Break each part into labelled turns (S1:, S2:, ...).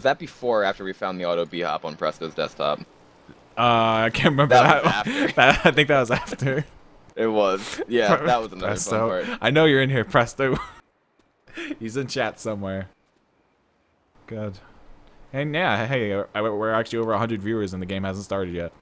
S1: Was that before or after we found the auto B-hop on Presto's desktop?
S2: I can't remember
S1: That
S2: that.
S1: was after.
S2: I think that was after.
S1: It was. Yeah, that was another fun part.
S2: I know you're in here, Presto. He's in chat somewhere. Good. And yeah, hey, we're actually over 100 viewers and the game hasn't started yet.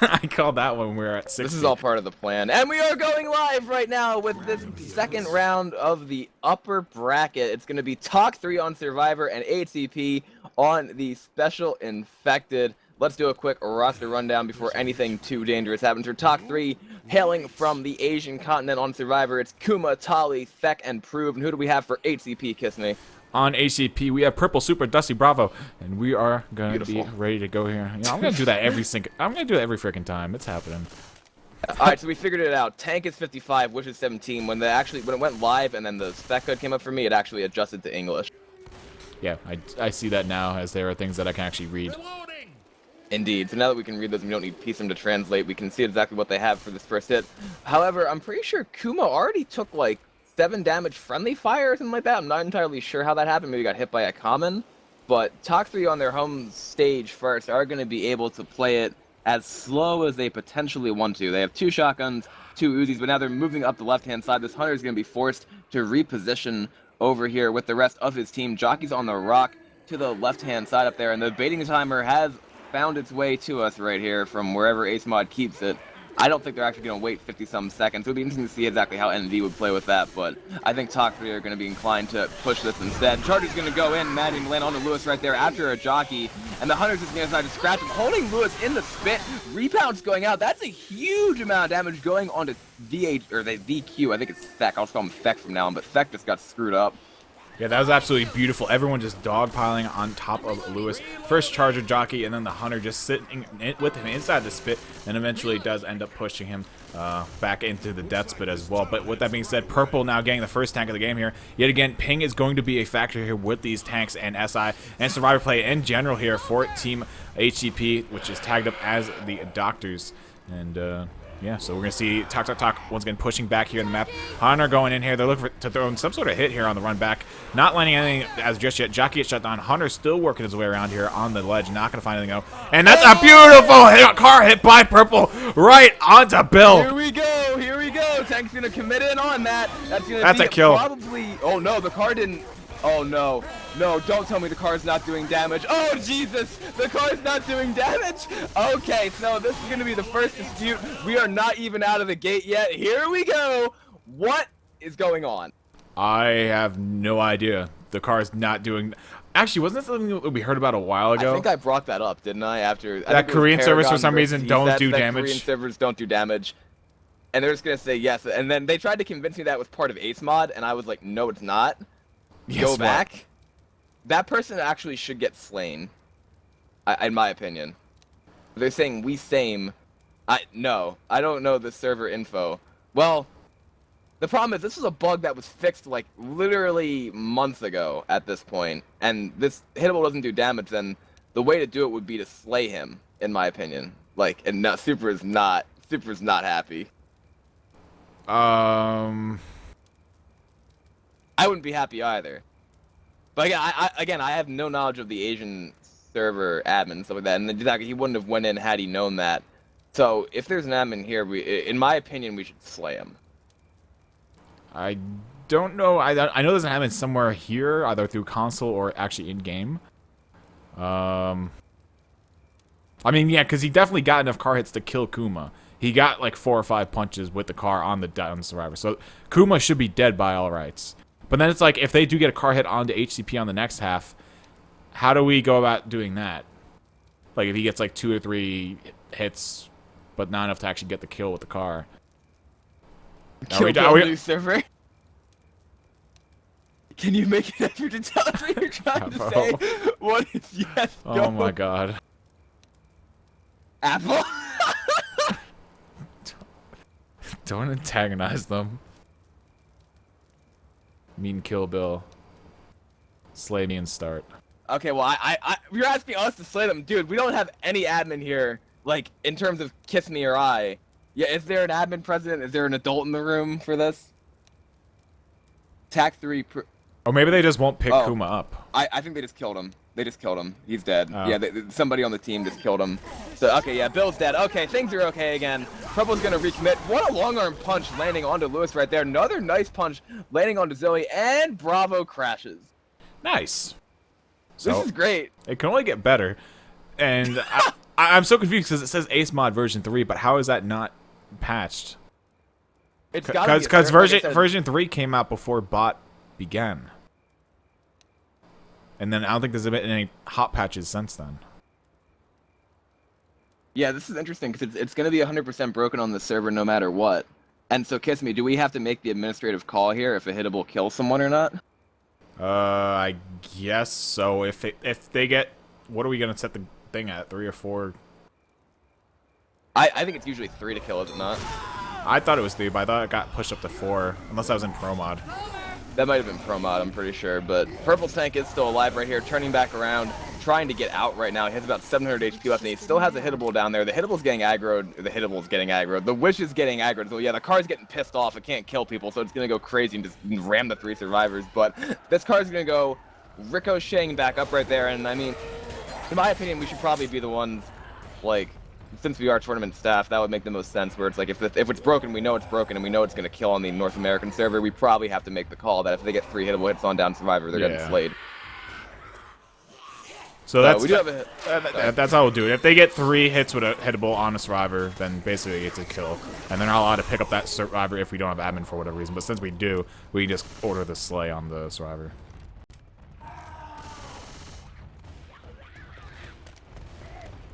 S2: I called that when we were at 60.
S1: This is all part of the plan. And we are going live right now with this second round of the upper bracket. It's going to be Talk 3 on Survivor and ATP on the Special Infected. Let's do a quick roster rundown before anything too dangerous happens. For Talk 3, hailing from the Asian continent on Survivor, it's Kuma, Tali, Thek, and Prove. And who do we have for HCP, Kiss Me?
S2: On ACP, we have Purple Super Dusty Bravo, and we are gonna be ready to go here. You know, I'm gonna do that every freaking time. It's happening.
S1: All right, so we figured it out. Tank is 55, Wish is 17. When it went live and then the spec code came up for me, it actually adjusted to English.
S2: Yeah, I see that now, as there are things that I can actually read.
S1: Indeed. So now that we can read those, we don't need piece them to translate. We can see exactly what they have for this first hit. However, I'm pretty sure Kuma already took like 7 damage friendly fire or something like that. I'm not entirely sure how that happened. Maybe got hit by a common. But Talk 3 on their home stage first are going to be able to play it as slow as they potentially want to. They have 2 shotguns, 2 Uzis, but now they're moving up the left-hand side. This Hunter is going to be forced to reposition over here with the rest of his team. Jockey's on the rock to the left-hand side up there, and the baiting timer has found its way to us right here from wherever Ace Mod keeps it. I don't think they're actually going to wait 50-some seconds. It would be interesting to see exactly how NV would play with that, but I think Talk 3 are going to be inclined to push this instead. Charger's going to go in, managing to land onto Lewis right there after a jockey, and the Hunter's just going to decide to scratch him, holding Lewis in the spit. Rebounds going out. That's a huge amount of damage going onto VH, or the VQ. I think it's Thek. I'll just call him Thek from now on, but Thek just got screwed up.
S2: Yeah, that was absolutely beautiful. Everyone just dogpiling on top of Lewis. First Charger jockey, and then the Hunter just sitting with him inside the spit, and eventually does end up pushing him back into the death spit as well. But with that being said, Purple now getting the first tank of the game here. Yet again, ping is going to be a factor here with these tanks and SI and Survivor play in general here for Team HCP, which is tagged up as the Doctors. And yeah, so we're going to see TakTakTak once again pushing back here in the map. Hunter going in here. They're looking to throw in some sort of hit here on the run back. Not landing anything as just yet. Jockey gets shut down. Hunter still working his way around here on the ledge. Not going to find anything out. And that's a beautiful hit, car hit by Purple right onto Bill.
S1: Here we go. Here we go. Tank's going to commit in on that. That's going to be
S2: a kill.
S1: Probably. Oh, no. The car didn't. Oh, no. No, don't tell me the car's not doing damage. Oh, Jesus! The car's not doing damage! Okay, so this is going to be the first dispute. We are not even out of the gate yet. Here we go! What is going on?
S2: I have no idea. The car's not doing... Actually, wasn't that something that we heard about a while ago?
S1: I think I brought that up, didn't I? After
S2: that Korean servers for some reason don't do damage.
S1: Korean servers don't do damage. And they're just going to say yes. And then they tried to convince me that was part of Ace Mod, and I was like, no, it's not. Go back. That person actually should get slain, in my opinion. They're saying we same. No, I don't know the server info. Well, the problem is this is a bug that was fixed like literally months ago at this point, and this hittable doesn't do damage. Then the way to do it would be to slay him, in my opinion. Like, and no, Super's not happy. I wouldn't be happy either. But again, I have no knowledge of the Asian server admin and stuff like that, and he wouldn't have went in had he known that. So if there's an admin here, in my opinion, we should slay him.
S2: I don't know. I know there's an admin somewhere here, either through console or actually in game. I mean, yeah, because he definitely got enough car hits to kill Kuma. He got like 4 or 5 punches with the car on the Survivor, so Kuma should be dead by all rights. But then it's like, if they do get a car hit onto HCP on the next half, how do we go about doing that? Like, if he gets like 2 or 3 hits, but not enough to actually get the kill with the car.
S1: New server? Can you make an effort to tell us what you're trying to say? What is yes?
S2: Oh
S1: go.
S2: My God.
S1: Apple?
S2: Don't antagonize them. Mean Kill Bill. Slay me and start.
S1: Okay, well, you're asking us to slay them. Dude, we don't have any admin here, like, in terms of Kiss Me or I. Yeah, is there an admin president? Is there an adult in the room for this? TAC 3...
S2: Or maybe they just won't pick
S1: Oh.
S2: Kuma up.
S1: I think they just killed him. They just killed him. He's dead.
S2: Oh.
S1: Yeah, somebody on the team just killed him. So, okay, yeah, Bill's dead. Okay, things are okay again. Purple's going to recommit. What a long arm punch landing onto Lewis right there. Another nice punch landing onto Zoe, and Bravo crashes.
S2: Nice.
S1: This is great.
S2: It can only get better. And I'm so confused because it says Ace Mod version 3, but how is that not patched?
S1: It's got
S2: Because version 3 came out before bot began. And then I don't think there's been any hot patches since then.
S1: Yeah, this is interesting because it's going to be 100% broken on the server no matter what. And so, Kiss Me, do we have to make the administrative call here if a hittable kills someone or not?
S2: I guess so. If they get, what are we gonna set the thing at? 3 or 4?
S1: I think it's usually 3 to kill, is it not?
S2: I thought it was 3, but I thought it got pushed up to 4, unless I was in pro mod.
S1: That might have been pro mod, I'm pretty sure. But Purple's tank is still alive right here, turning back around, trying to get out right now. He has about 700 HP left, and he still has a hittable down there. The hittable's getting aggroed. The hittable's getting aggroed. The Wish is getting aggroed. So, yeah, the car's getting pissed off. It can't kill people, so it's going to go crazy and just ram the 3 survivors. But this car's going to go ricocheting back up right there. And, I mean, in my opinion, we should probably be the ones, like, since we are tournament staff, that would make the most sense, where it's like, if it's broken, we know it's broken, and we know it's going to kill on the North American server, we probably have to make the call that if they get 3 hittable hits on down Survivor, they're getting slayed.
S2: So that's,
S1: we do have a hit.
S2: That's how we'll do it. If they get 3 hits with a hittable on a Survivor, then basically it's a kill. And they're not allowed to pick up that Survivor if we don't have admin for whatever reason. But since we do, we just order the slay on the Survivor.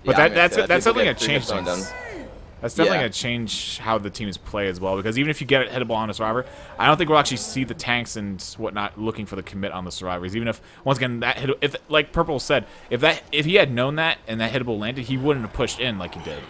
S2: But
S1: Yeah,
S2: that's definitely
S1: get
S2: gonna
S1: 3
S2: change
S1: hits on
S2: things.
S1: down.
S2: That's definitely gonna change how the teams play as well. Because even if you get it hittable on a Survivor, I don't think we'll actually see the tanks and whatnot looking for the commit on the Survivors. Even if once again that hit, if like Purple said, if he had known that and that hittable landed, he wouldn't have pushed in like he did.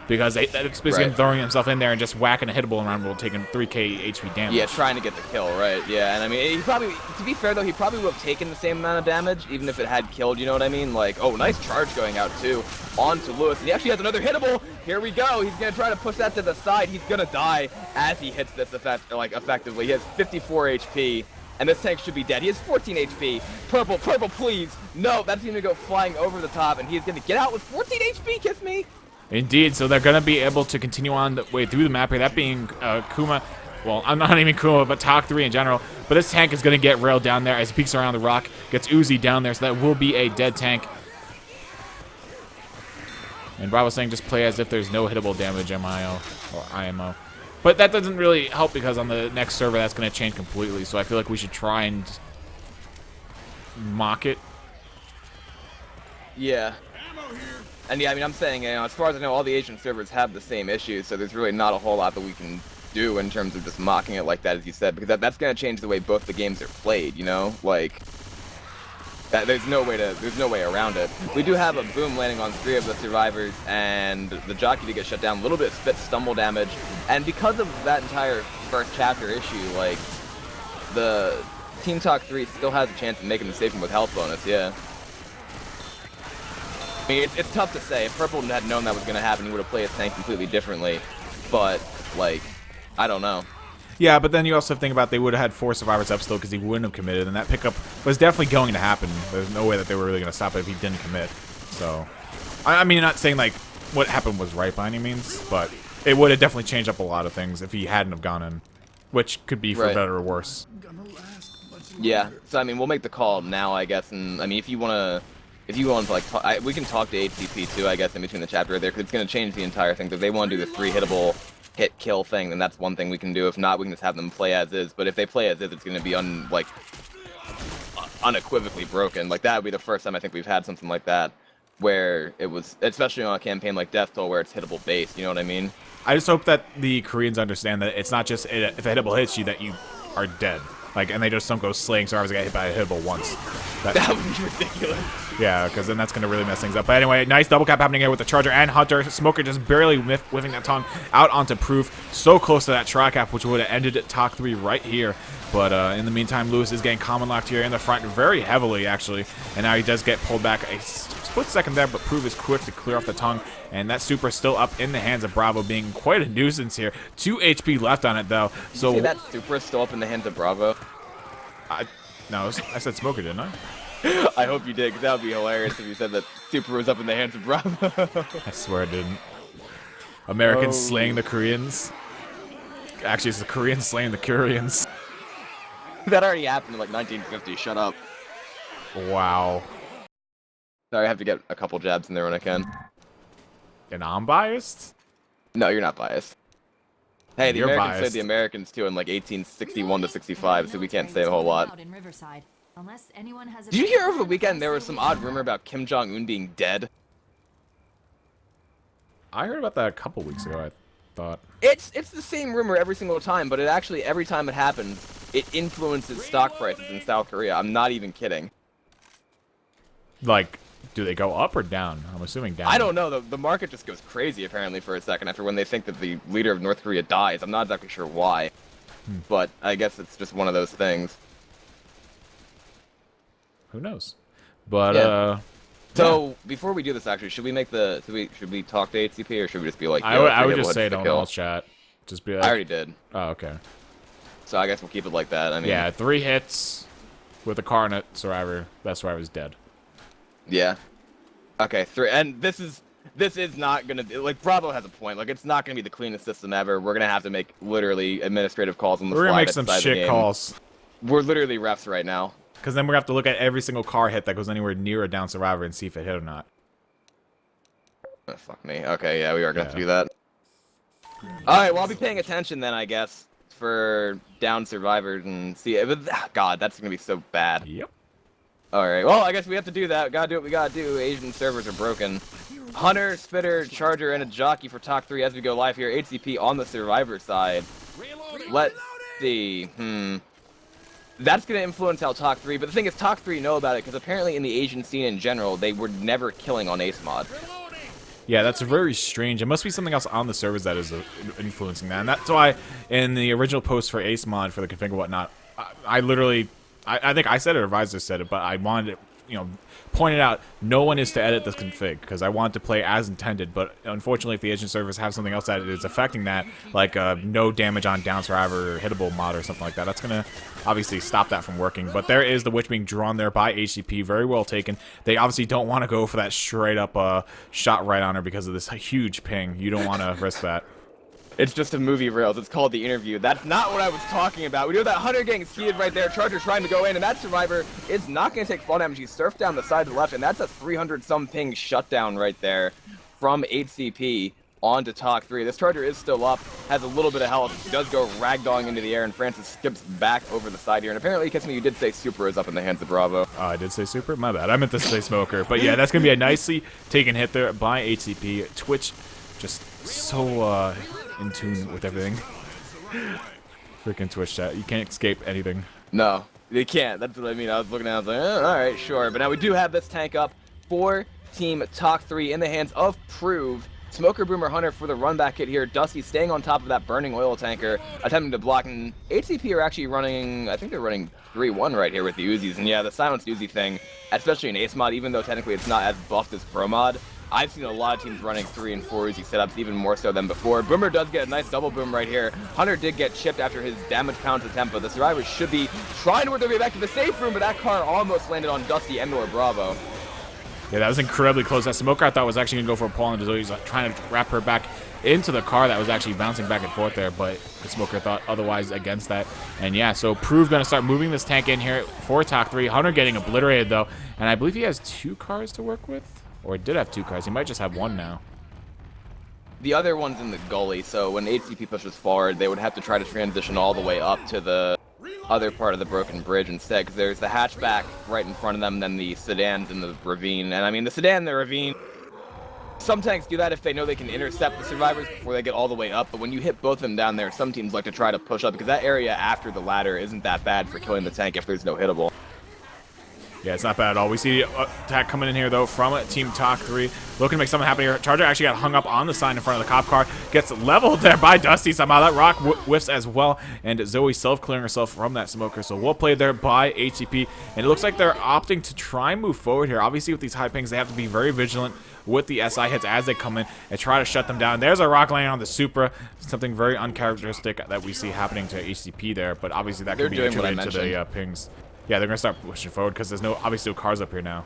S2: Because that's basically him throwing himself in there and just whacking a hittable around while taking 3k HP damage.
S1: Yeah, trying to get the kill, right? Yeah, and I mean, he probably, to be fair though, he probably would have taken the same amount of damage, even if it had killed, you know what I mean? Like, oh, nice charge going out too, onto Lewis. And he actually has another hittable. Here we go. He's gonna try to push that to the side. He's gonna die as he hits this effectively. He has 54 HP. And this tank should be dead. He has 14 HP. Purple, please. No, that's going to go flying over the top, and he's going to get out with 14 HP, Kiss Me.
S2: Indeed, so they're going to be able to continue on the way through the map here. That being Kuma, well, I'm not even Kuma, but TakTak in general. But this tank is going to get railed down there as he peeks around the rock, gets Uzi down there, so that will be a dead tank. And Bravo's saying just play as if there's no hittable damage MIO or IMO. But that doesn't really help because on the next server that's going to change completely. So I feel like we should try and mock it.
S1: Yeah. And yeah, I mean, I'm saying, you know, as far as I know, all the Asian servers have the same issues, so there's really not a whole lot that we can do in terms of just mocking it like that, as you said, because that's going to change the way both the games are played, you know? Like, there's no way around it. We do have a boom landing on 3 of the survivors, and the jockey to get shut down, a little bit of spit stumble damage, and because of that entire first chapter issue, like, the Team Talk 3 still has a chance of making the safe with health bonus, yeah. I mean, it's tough to say. If Purple had known that was going to happen, he would have played his tank completely differently, but, like, I don't know.
S2: Yeah, but then you also think about they would have had 4 survivors up still because he wouldn't have committed, and that pickup was definitely going to happen. There's no way that they were really going to stop it if he didn't commit. So, I mean, not saying like what happened was right by any means, but it would have definitely changed up a lot of things if he hadn't have gone in, which could be for better or worse.
S1: Yeah, so I mean, we'll make the call now, I guess, and I mean, if you want to like, we can talk to HCP too, I guess, in between the chapter right there, because it's going to change the entire thing. If they want to do the 3 hittable hit kill thing, then that's one thing we can do. If not, we can just have them play as is. But if they play as is, it's going to be unequivocally broken. Like, that would be the first time I think we've had something like that, where it was, especially on a campaign like Death Toll, where it's hittable based. You know what I mean? I
S2: just hope that the Koreans understand that it's not just if a hittable hits you that you are dead. Like, and they just don't go slaying survivors that get hit by a hittable once.
S1: That would be ridiculous.
S2: Yeah, because then that's going to really mess things up. But anyway, nice double cap happening here with the Charger and Hunter. Smoker just barely whiffing that tongue out onto Proof. So close to that tri-cap, which would have ended at Talk 3 right here. But in the meantime, Lewis is getting common locked here in the front very heavily, actually. And now he does get pulled back a split second there, but Proof is quick to clear off the tongue. And that super is still up in the hands of Bravo, being quite a nuisance here. 2 HP left on it, though. So
S1: you see that super is still up in the hands of Bravo?
S2: No, I said Smoker, didn't I?
S1: I hope you did, because that would be hilarious if you said that Super was up in the hands of Bravo.
S2: I swear I didn't. Americans
S1: Oh.
S2: slaying the Koreans. Actually, it's the Koreans slaying the Koreans.
S1: That already happened in like 1950. Shut up.
S2: Wow.
S1: Sorry, I have to get a couple jabs in there when I can.
S2: And I'm biased?
S1: No, you're not biased. Hey, the
S2: You're
S1: Americans
S2: biased.
S1: played the Americans too in like 1861 to 65, so we can't say a whole lot. Did you hear over the weekend there was some odd rumor about Kim Jong-un being dead?
S2: I heard about that a couple weeks ago, I thought.
S1: It's the same rumor every single time, but it actually, every time it happens, it influences stock prices in South Korea. I'm not even kidding.
S2: Like, do they go up or down? I'm assuming down.
S1: I don't know. The market just goes crazy, apparently, for a second after when they think that the leader of North Korea dies. I'm not exactly sure why. But I guess it's just one of those things.
S2: Who knows? But,
S1: Yeah. So, before we do this, actually, should we make the... Should we talk to HCP, or should we just be like...
S2: I would just say it on all chat. Just be like...
S1: I already did.
S2: Oh, okay.
S1: So I guess we'll keep it like that. I mean...
S2: Yeah, 3 hits with a car on it, Survivor. That Survivor's dead.
S1: Yeah. Okay, 3... And this is not gonna... Like, Bravo has a point. Like, it's not gonna be the cleanest system ever. We're gonna have to make, literally, administrative calls on the
S2: We're gonna
S1: fly
S2: make some
S1: outside the
S2: shit
S1: game.
S2: calls.
S1: We're literally refs right now.
S2: Because then we're gonna have to look at every single car hit that goes anywhere near a down Survivor and see if it hit or not.
S1: Oh, fuck me. Okay, yeah, we are gonna have to do that. Alright, well, I'll be paying attention then, I guess, for down survivors and see. But, God, that's gonna be so bad.
S2: Yep.
S1: Alright, well, I guess we have to do that. Gotta do what we gotta do. Asian servers are broken. Hunter, Spitter, Charger, and a jockey for TalkTak as we go live here. HCP on the survivor side. Let's see. That's going to influence how TalkTak, but the thing is, TalkTak know about it, because apparently in the Asian scene in general, they were never killing on Ace Mod.
S2: Yeah, that's very strange. It must be something else on the servers that is influencing that. And that's why in the original post for Ace Mod for the config and whatnot, I literally, I think I said it or Visor said it, but I wanted it, pointed out no one is to edit this config because I want to play as intended. But unfortunately, if the Asian servers have something else that is affecting that, like no damage on down survivor or hittable mod or something like that, that's going to obviously stop that from working. But there is the witch being drawn there by HCP, very well taken. They obviously don't want to go for that straight up shot right on her because of this huge ping. You don't want to risk that.
S1: It's just a movie rails. It's called The Interview. That's not what I was talking about. We know that Hunter getting skied right there. Charger trying to go in, and that survivor is not going to take fall damage. He surfed down the side to the left, and that's a 300-some ping shutdown right there from HCP onto TalkTak. This Charger is still up, has a little bit of health, does go ragdolling into the air, and Francis skips back over the side here. And apparently, Kissme, you did say Super is up in the hands of Bravo.
S2: I did say Super? My bad. I meant to say Smoker. But yeah, that's going to be a nicely taken hit there by HCP. Twitch just so in tune with everything. Freaking Twitch chat. You can't escape anything.
S1: No, they can't. That's what I mean. I was looking at it, I was like, alright, sure. But now we do have this tank up for Team TalkTak in the hands of Prove. Smoker, Boomer, Hunter for the run back hit here. Dusty staying on top of that burning oil tanker, attempting to block. And HCP are actually running, I think they're running 3-1 right here with the Uzis. And yeah, the silenced Uzi thing, especially in Ace Mod, even though technically it's not as buffed as Pro Mod, I've seen a lot of teams running 3 and 4 Uzi setups, even more so than before. Boomer does get a nice double boom right here. Hunter did get chipped after his damage pounds attempt, but the survivors should be trying to work their way back to the safe room, but that car almost landed on Dusty and or Bravo.
S2: Yeah, that was incredibly close. That Smoker I thought was actually going to go for a pull, and he's trying to wrap her back into the car that was actually bouncing back and forth there, but the Smoker thought otherwise against that. And yeah, so Prove going to start moving this tank in here for TalkTak. Hunter getting obliterated though, and I believe he has 2 cars to work with, or did have 2 cars. He might just have 1 now.
S1: The other one's in the gully, so when HCP pushes forward, they would have to try to transition all the way up to the other part of the broken bridge instead, because there's the hatchback right in front of them, then the sedans in the ravine. And I mean, the sedan in the ravine, some tanks do that if they know they can intercept the survivors before they get all the way up, but when you hit both of them down there, some teams like to try to push up, because that area after the ladder isn't that bad for killing the tank if there's no hittable.
S2: Yeah, it's not bad at all. We see attack coming in here, though, from Team TalkTak. Looking to make something happen here. Charger actually got hung up on the sign in front of the cop car. Gets leveled there by Dusty somehow. That rock whiffs as well. And Zoe self-clearing herself from that Smoker. So well played there by HCP. And it looks like they're opting to try and move forward here. Obviously, with these high pings, they have to be very vigilant with the SI hits as they come in and try to shut them down. There's a rock landing on the Supra. Something very uncharacteristic that we see happening to HCP there. But obviously, that could be attributed to the pings. Yeah, they're gonna start pushing forward because there's obviously no cars up here now.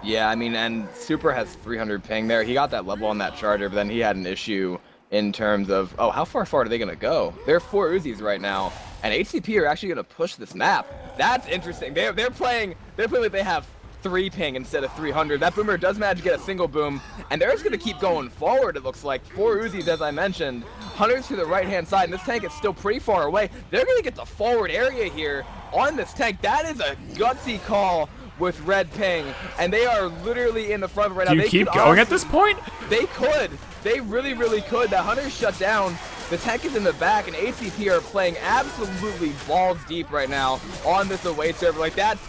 S1: Yeah, I mean, and Super has 300 ping there. He got that level on that Charger, but then he had an issue in terms of, oh, how far are they going to go? They're 4 Uzis right now, and HCP are actually going to push this map. That's interesting. They're playing like they have 3 ping instead of 300. That Boomer does manage to get a single boom, and they're just going to keep going forward, it looks like. 4 Uzis, as I mentioned. Hunters to the right-hand side, and this tank is still pretty far away. They're going to get the forward area here on this tank. That is a gutsy call with red ping, and they are literally in the front right now.
S2: Do you keep going at this point?
S1: They could. They really, really could. The Hunter's shut down. The tech is in the back, and ACP are playing absolutely balls deep right now on this away server. Like, that's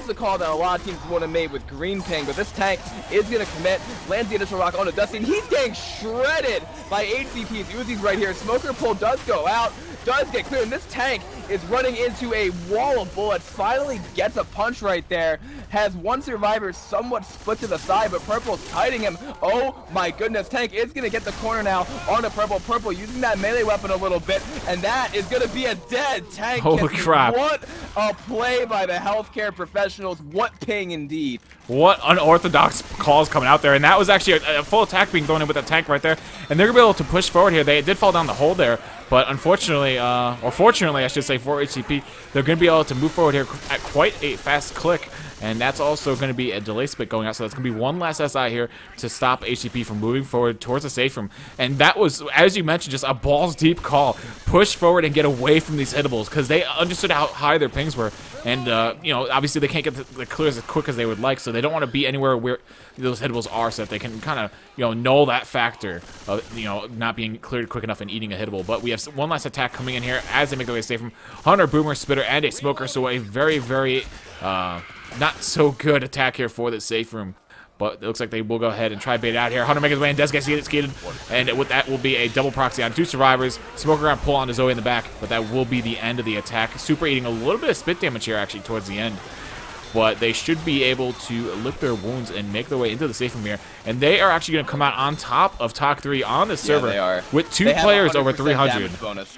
S1: the call that a lot of teams would have made with green ping, but this tank is going to commit, lands the initial rock onto Dusty, and he's getting shredded by HCP's Uzis right here. Smoker pull does go out, does get clear, and this tank is running into a wall of bullets, finally gets a punch right there, has one survivor somewhat split to the side, but Purple's kiting him. Oh my goodness, tank is going to get the corner now onto Purple. Purple using that melee weapon a little bit, and that is going to be a dead tank.
S2: Holy crap.
S1: What a play by the healthcare professionals. What ping indeed.
S2: What unorthodox calls coming out there, and that was actually a full attack being thrown in with that tank right there, and they're going to be able to push forward here. They did fall down the hole there, but unfortunately, or fortunately I should say, for HCP, they're going to be able to move forward here at quite a fast click, and that's also going to be a delay spit going out, so that's going to be one last SI here to stop HCP from moving forward towards the safe room. And that was, as you mentioned, just a balls deep call. Push forward and get away from these hittables, because they understood how high their pings were, and you know, obviously they can't get the clears as quick as they would like, so they don't want to be anywhere where those hittables are, so that they can kind of, you know, null that factor of, you know, not being cleared quick enough and eating a hittable. But we have one last attack coming in here as they make their way safe from Hunter, Boomer, Spitter, and a Smoker, so a very, very not so good attack here for the safe room. But it looks like they will go ahead and try bait out here. Hunter makes his way and does get skated. And with that will be a double proxy on 2 survivors. Smoker gonna pull on Zoe in the back, but that will be the end of the attack. Super eating a little bit of spit damage here actually towards the end. But they should be able to lick their wounds and make their way into the safe room here. And they are actually going to come out on top of TalK3 on the server,
S1: they are.
S2: With 2 players over 300.
S1: Bonus.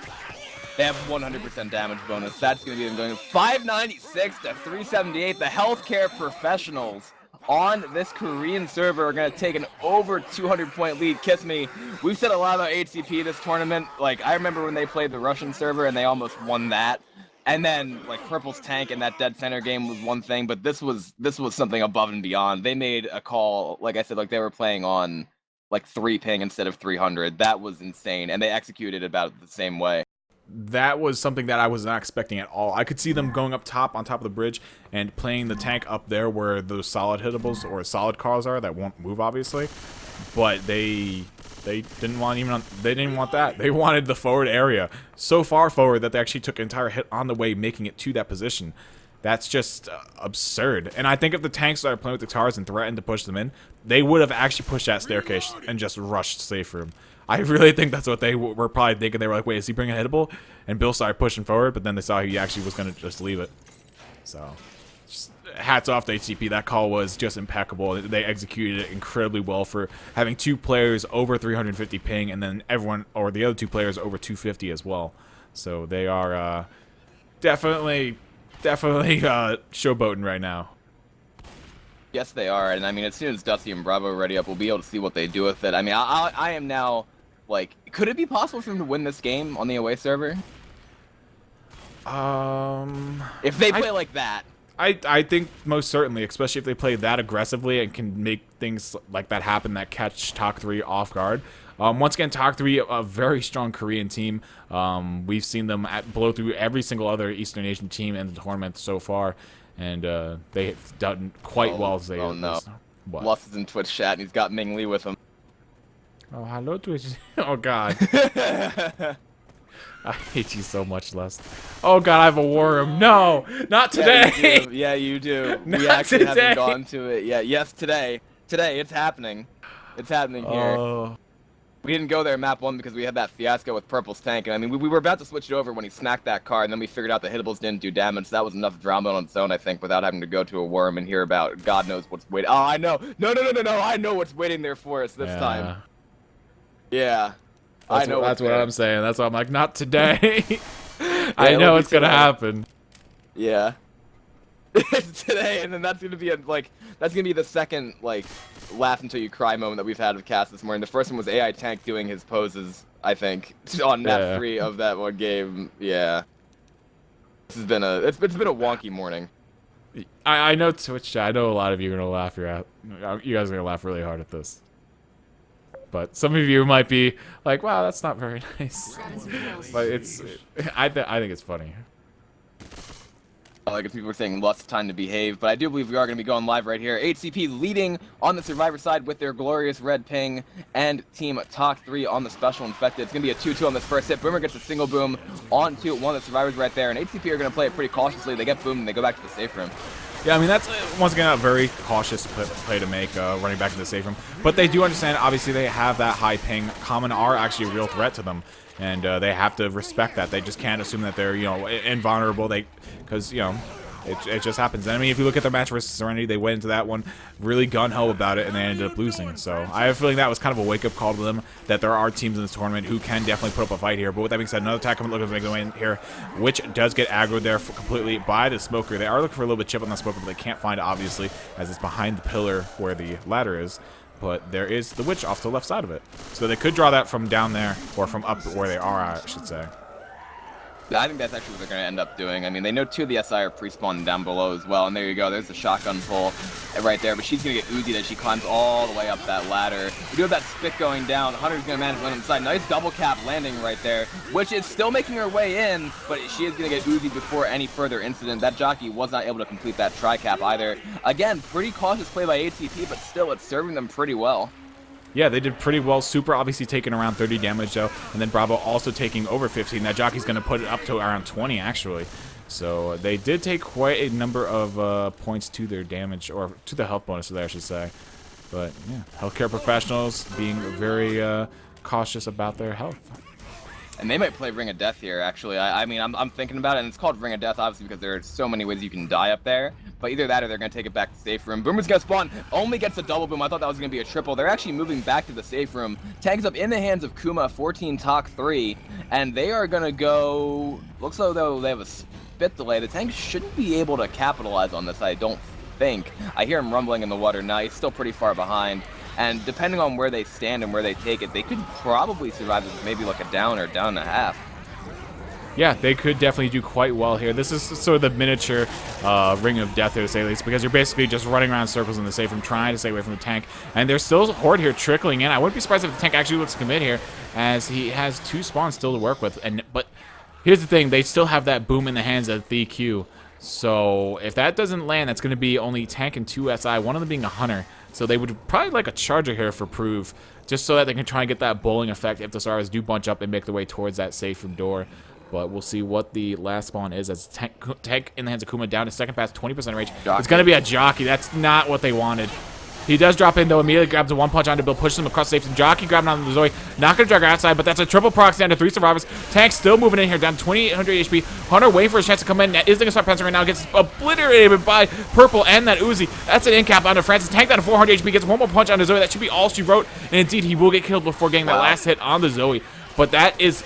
S1: They have 100% damage bonus. That's going to be them going 596 to 378. The healthcare professionals on this Korean server are going to take an over 200-point lead. Kiss me. We've said a lot about HCP this tournament. Like, I remember when they played the Russian server and they almost won that. And then, like, Purple's tank in that dead center game was one thing, but this was something above and beyond. They made a call, like I said, like they were playing on, like, 3 ping instead of 300. That was insane, and they executed about the same way.
S2: That was something that I was not expecting at all. I could see them going up top, on top of the bridge, and playing the tank up there where those solid hittables or solid cars are that won't move, obviously. But they didn't want that. They wanted the forward area so far forward that they actually took an entire hit on the way, making it to that position. That's just absurd. And I think if the tanks started playing with the cars and threatened to push them in, they would have actually pushed that staircase and just rushed safe room. I really think that's what they were probably thinking. They were like, wait, is he bringing a hittable? And Bill started pushing forward, but then they saw he actually was going to just leave it. So, just hats off to HCP. That call was just impeccable. They executed it incredibly well for having 2 players over 350 ping, and then everyone, or the other 2 players, over 250 as well. So they are definitely showboating right now.
S1: Yes, they are, and I mean, as soon as Dusty and Bravo are ready up, we'll be able to see what they do with it. I mean, I am now, like, could it be possible for them to win this game on the away server? If they play like that.
S2: I think most certainly, especially if they play that aggressively and can make things like that happen that catch TalK3 off guard. Once again, TalK3, a very strong Korean team. We've seen them blow through every single other Eastern Asian team in the tournament so far. And they've done quite well. As they
S1: no.
S2: What?
S1: Lust is in Twitch chat, and he's got Ming Lee with him.
S2: Oh, hello, Twitch. Oh, God. I hate you so much, Lust. Oh, God, I have a worm. No, not today.
S1: Yeah, you do.
S2: Not
S1: we actually
S2: today.
S1: haven't gone to it yet. Yes, today. Today, it's happening. It's happening here.
S2: Oh.
S1: We didn't go there map 1 because we had that fiasco with Purple's tank. And I mean, we were about to switch it over when he smacked that card, and then we figured out the hittables didn't do damage. So that was enough drama on its own, I think, without having to go to a worm and hear about God knows what's waiting. Oh, I know. No. I know what's waiting there for us this time. Yeah.
S2: That's what I'm saying. That's why I'm like, not today. I know it's going to happen.
S1: Yeah. It's today, and then that's gonna be that's gonna be the second like laugh until you cry moment that we've had with Cass this morning. The first one was AI Tank doing his poses, I think, on map 3 of that one game. Yeah, this has been it's been a wonky morning.
S2: I know Twitch chat. I know a lot of you are gonna laugh your out. You guys are gonna laugh really hard at this. But some of you might be like, "Wow, that's not very nice." But I think it's funny.
S1: Like if people are saying lots of time to behave, but I do believe we are going to be going live right here. HCP leading on the Survivor side with their glorious red ping, and Team TakTakTak on the special infected. It's going to be a 2-2 on this first hit. Boomer gets a single boom onto one of the survivors right there, and HCP are going to play it pretty cautiously. They get boomed and they go back to the safe room.
S2: Yeah, I mean, that's, once again, a very cautious play to make, running back to the safe room. But they do understand, obviously, they have that high ping. Common are actually a real threat to them, and they have to respect that. They just can't assume that they're, invulnerable. Because, it just happens. And I mean, if you look at their match versus Serenity, they went into that one really gun-ho about it, and they ended up losing. So I have a feeling that was kind of a wake-up call to them, that there are teams in this tournament who can definitely put up a fight here. But with that being said, another attack coming looking to make a win here, which does get aggroed there completely by the Smoker. They are looking for a little bit of chip on the Smoker, but they can't find it, obviously, as it's behind the pillar where the ladder is. But there is the Witch off to the left side of it. So they could draw that from down there, or from up where they are, I should say.
S1: I think that's actually what they're going to end up doing. I mean, they know 2 of the SI are pre-spawned down below as well, and there you go. There's the shotgun pull right there, but she's going to get Uzi'd as she climbs all the way up that ladder. We do have that spit going down. Hunter's going to manage to land on the side. Nice double cap landing right there, which is still making her way in, but she is going to get Uzi'd before any further incident. That jockey was not able to complete that tri-cap either. Again, pretty cautious play by HCP, but still, it's serving them pretty well.
S2: Yeah, they did pretty well. Super obviously taking around 30 damage, though. And then Bravo also taking over 15. That jockey's going to put it up to around 20, actually. So they did take quite a number of points to their damage, or to the health bonus there, I should say. But, yeah, healthcare professionals being very cautious about their health.
S1: And they might play Ring of Death here, actually. I mean, I'm thinking about it, and it's called Ring of Death, obviously, because there are so many ways you can die up there. But either that or they're going to take it back to the safe room. Boomer's going to spawn. Only gets a double boom. I thought that was going to be a triple. They're actually moving back to the safe room. Tags up in the hands of Kuma, 14 TakTakTak, and they are going to go... Looks like though they have a spit delay. The tank shouldn't be able to capitalize on this, I don't think. I hear him rumbling in the water now. He's still pretty far behind. And depending on where they stand and where they take it, they could probably survive with maybe like a down or down and a half.
S2: Yeah, they could definitely do quite well here. This is sort of the miniature Ring of Death here, to say the least, because you're basically just running around circles in the safe room, trying to stay away from the tank. And there's still a horde here trickling in. I wouldn't be surprised if the tank actually looks to commit here, as he has 2 spawns still to work with. But here's the thing, they still have that boom in the hands of the Q. So if that doesn't land, that's going to be only tank and 2 SI, one of them being a Hunter. So they would probably like a Charger here for proof, just so that they can try and get that bowling effect if the stars do bunch up and make their way towards that safe room door. But we'll see what the last spawn is, as tank in the hands of Kuma down to second pass, 20% range.
S1: Jockey.
S2: It's going to be a jockey. That's not what they wanted. He does drop in, though, immediately grabs a 1-punch onto Bill, pushes him across the safe. Jockey grabbing on the Zoe. Not going to drag her outside, but that's a triple proxy down to 3 survivors. Tank still moving in here, down to 2,800 HP. Hunter waiting for his chance to come in. Is going to start pouncing right now. Gets obliterated by Purple and that Uzi. That's an in-cap onto Francis. Tank down to 400 HP. Gets 1 more punch onto Zoe. That should be all she wrote. And indeed, he will get killed before getting that last hit on the Zoe. But that is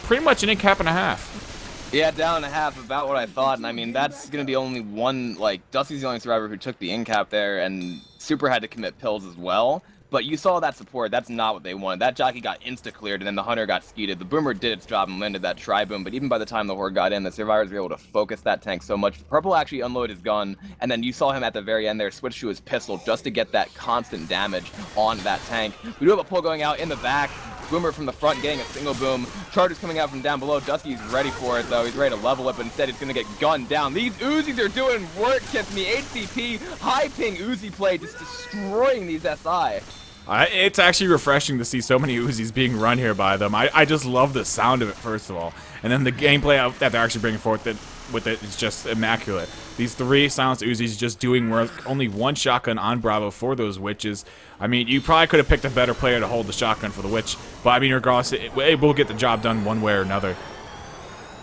S2: pretty much an in-cap and a half.
S1: Yeah, down and a half, about what I thought, and I mean, that's going to be only one, like, Dusty's the only survivor who took the in-cap there, and Super had to commit pills as well, but you saw that support, that's not what they wanted. That jockey got insta-cleared, and then the Hunter got skeeted. The Boomer did its job and landed that tri-boom, but even by the time the Horde got in, the survivors were able to focus that tank so much. Purple actually unloaded his gun, and then you saw him at the very end there switch to his pistol just to get that constant damage on that tank. We do have a pull going out in the back. Boomer from the front getting a single boom. Charger's coming out from down below. Dusty's ready for it, though. He's ready to level it, but instead he's going to get gunned down. These Uzis are doing work against me. HCP, high ping Uzi play, just destroying these SI.
S2: It's actually refreshing to see so many Uzis being run here by them. I just love the sound of it, first of all. And then the gameplay that they're actually bringing forth with it is just immaculate. These 3 silenced Uzis just doing work. Only 1 shotgun on Bravo for those witches. I mean, you probably could have picked a better player to hold the shotgun for the witch. But I mean, regardless, it will get the job done one way or another.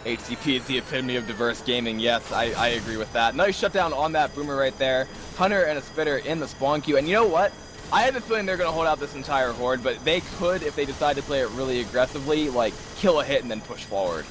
S1: HCP is the epitome of diverse gaming. Yes, I agree with that. Nice shutdown on that Boomer right there. Hunter and a Spitter in the spawn queue. And you know what? I have a feeling they're going to hold out this entire horde, but they could, if they decide to play it really aggressively, like, kill a hit and then push forward.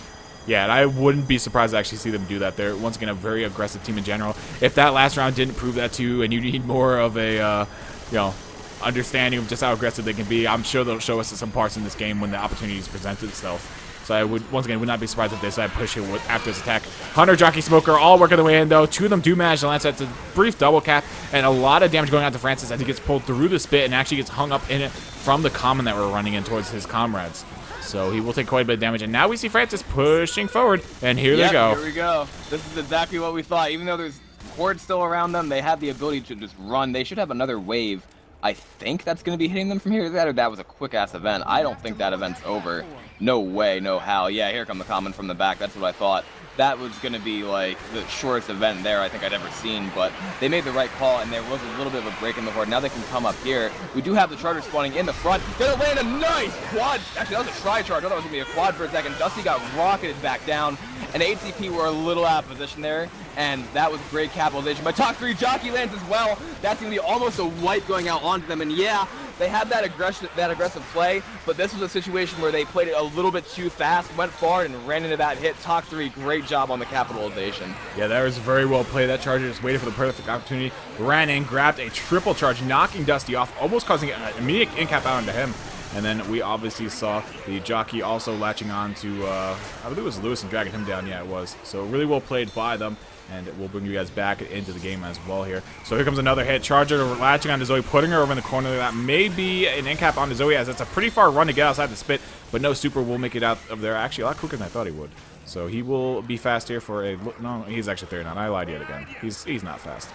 S2: Yeah, and I wouldn't be surprised to actually see them do that. They're, once again, a very aggressive team in general. If that last round didn't prove that to you and you need more of a, you know, understanding of just how aggressive they can be, I'm sure they'll show us some parts in this game when the opportunities present itself. So I would, once again, would not be surprised if they decide to push it after his attack. Hunter, Jockey, Smoker, all working their way in, though. Two of them do manage to land, so that's a brief double cap, and a lot of damage going out to Francis as he gets pulled through the spit and actually gets hung up in it from the common that we're running in towards his comrades. So he will take quite a bit of damage, and now we see Francis pushing forward, and here they go.
S1: Here we go. This is exactly what we thought. Even though there's hordes still around them, they have the ability to just run. They should have another wave. I think that's going to be hitting them from here. That was a quick-ass event. I don't think that event's over. No way, no how. Yeah, here come the common from the back. That's what I thought. That was going to be, like, the shortest event there I think I'd ever seen, but they made the right call, and there was a little bit of a break in the horde. Now they can come up here. We do have the charger spawning in the front. Gonna land a nice quad. Actually, that was a tri-charge. I thought it was going to be a quad for a second. Dusty got rocketed back down, and HCP were a little out of position there, and that was great capitalization. But Talk3 Jockey lands as well. That's going to be almost a wipe going out onto them, and yeah, they had that aggressive play, but this was a situation where they played it a little bit too fast, went forward, and ran into that hit. Talk3, great job on the capitalization.
S2: Yeah, that was very well played. That charger just waited for the perfect opportunity, ran in, grabbed a triple charge, knocking Dusty off, almost causing an immediate in-cap out onto him. And then we obviously saw the Jockey also latching on to, I believe it was Lewis and dragging him down. Yeah, it was. So really well played by them. And we'll bring you guys back into the game as well here. So here comes another hit. Charger latching on to Zoe, putting her over in the corner. That may be an in cap on to Zoe, as it's a pretty far run to get outside the spit. But no, Super will make it out of there actually a lot quicker than I thought he would. So he will be fast here for a... No, he's actually 39. I lied yet again. He's not fast.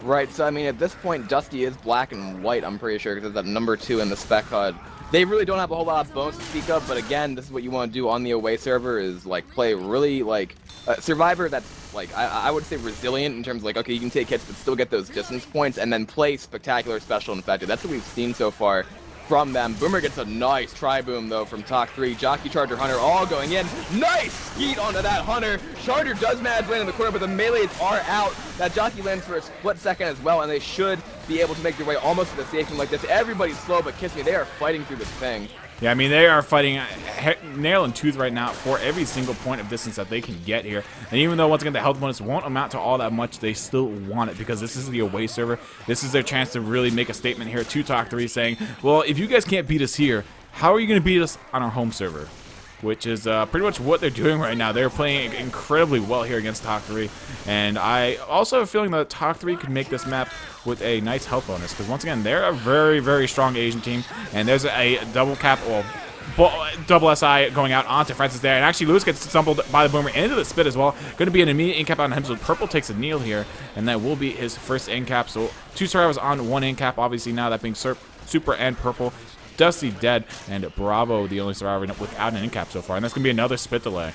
S1: Right, so I mean, at this point, Dusty is black and white, I'm pretty sure, because it's that number 2 in the spec HUD. They really don't have a whole lot of bones to speak of, but again, this is what you want to do on the away server, is like play really like Survivor that's like, I would say resilient in terms of like, okay, you can take hits but still get those distance points, and then play spectacular, special, and effective. That's what we've seen so far from them. Boomer gets a nice tri-boom though from Talk3. Jockey, Charger, Hunter all going in. Nice skeet onto that Hunter. Charger does manage to land in the corner, but the melees are out. That Jockey lands for a split second as well, and they should be able to make their way almost to the safe room like this. Everybody's slow, but kiss me, they are fighting through this thing.
S2: Yeah, I mean, they are fighting nail and tooth right now for every single point of distance that they can get here. And even though, once again, the health bonus won't amount to all that much, they still want it because this is the away server. This is their chance to really make a statement here to Talk3 saying, well, if you guys can't beat us here, how are you going to beat us on our home server? Which is pretty much what they're doing right now. They're playing incredibly well here against Talk3. And I also have a feeling that Talk3 could make this map with a nice health bonus. Because once again, they're a very, very strong Asian team. And there's a double cap, well, double SI going out onto Francis there. And actually, Lewis gets stumbled by the Boomer into the spit as well. Going to be an immediate in cap on him. So Purple takes a kneel here. And that will be his first in cap. So 2 survivors on 1 in cap. Obviously, now that being Super and Purple. Dusty dead, and Bravo the only survivor without an in cap so far, and that's gonna be another spit delay.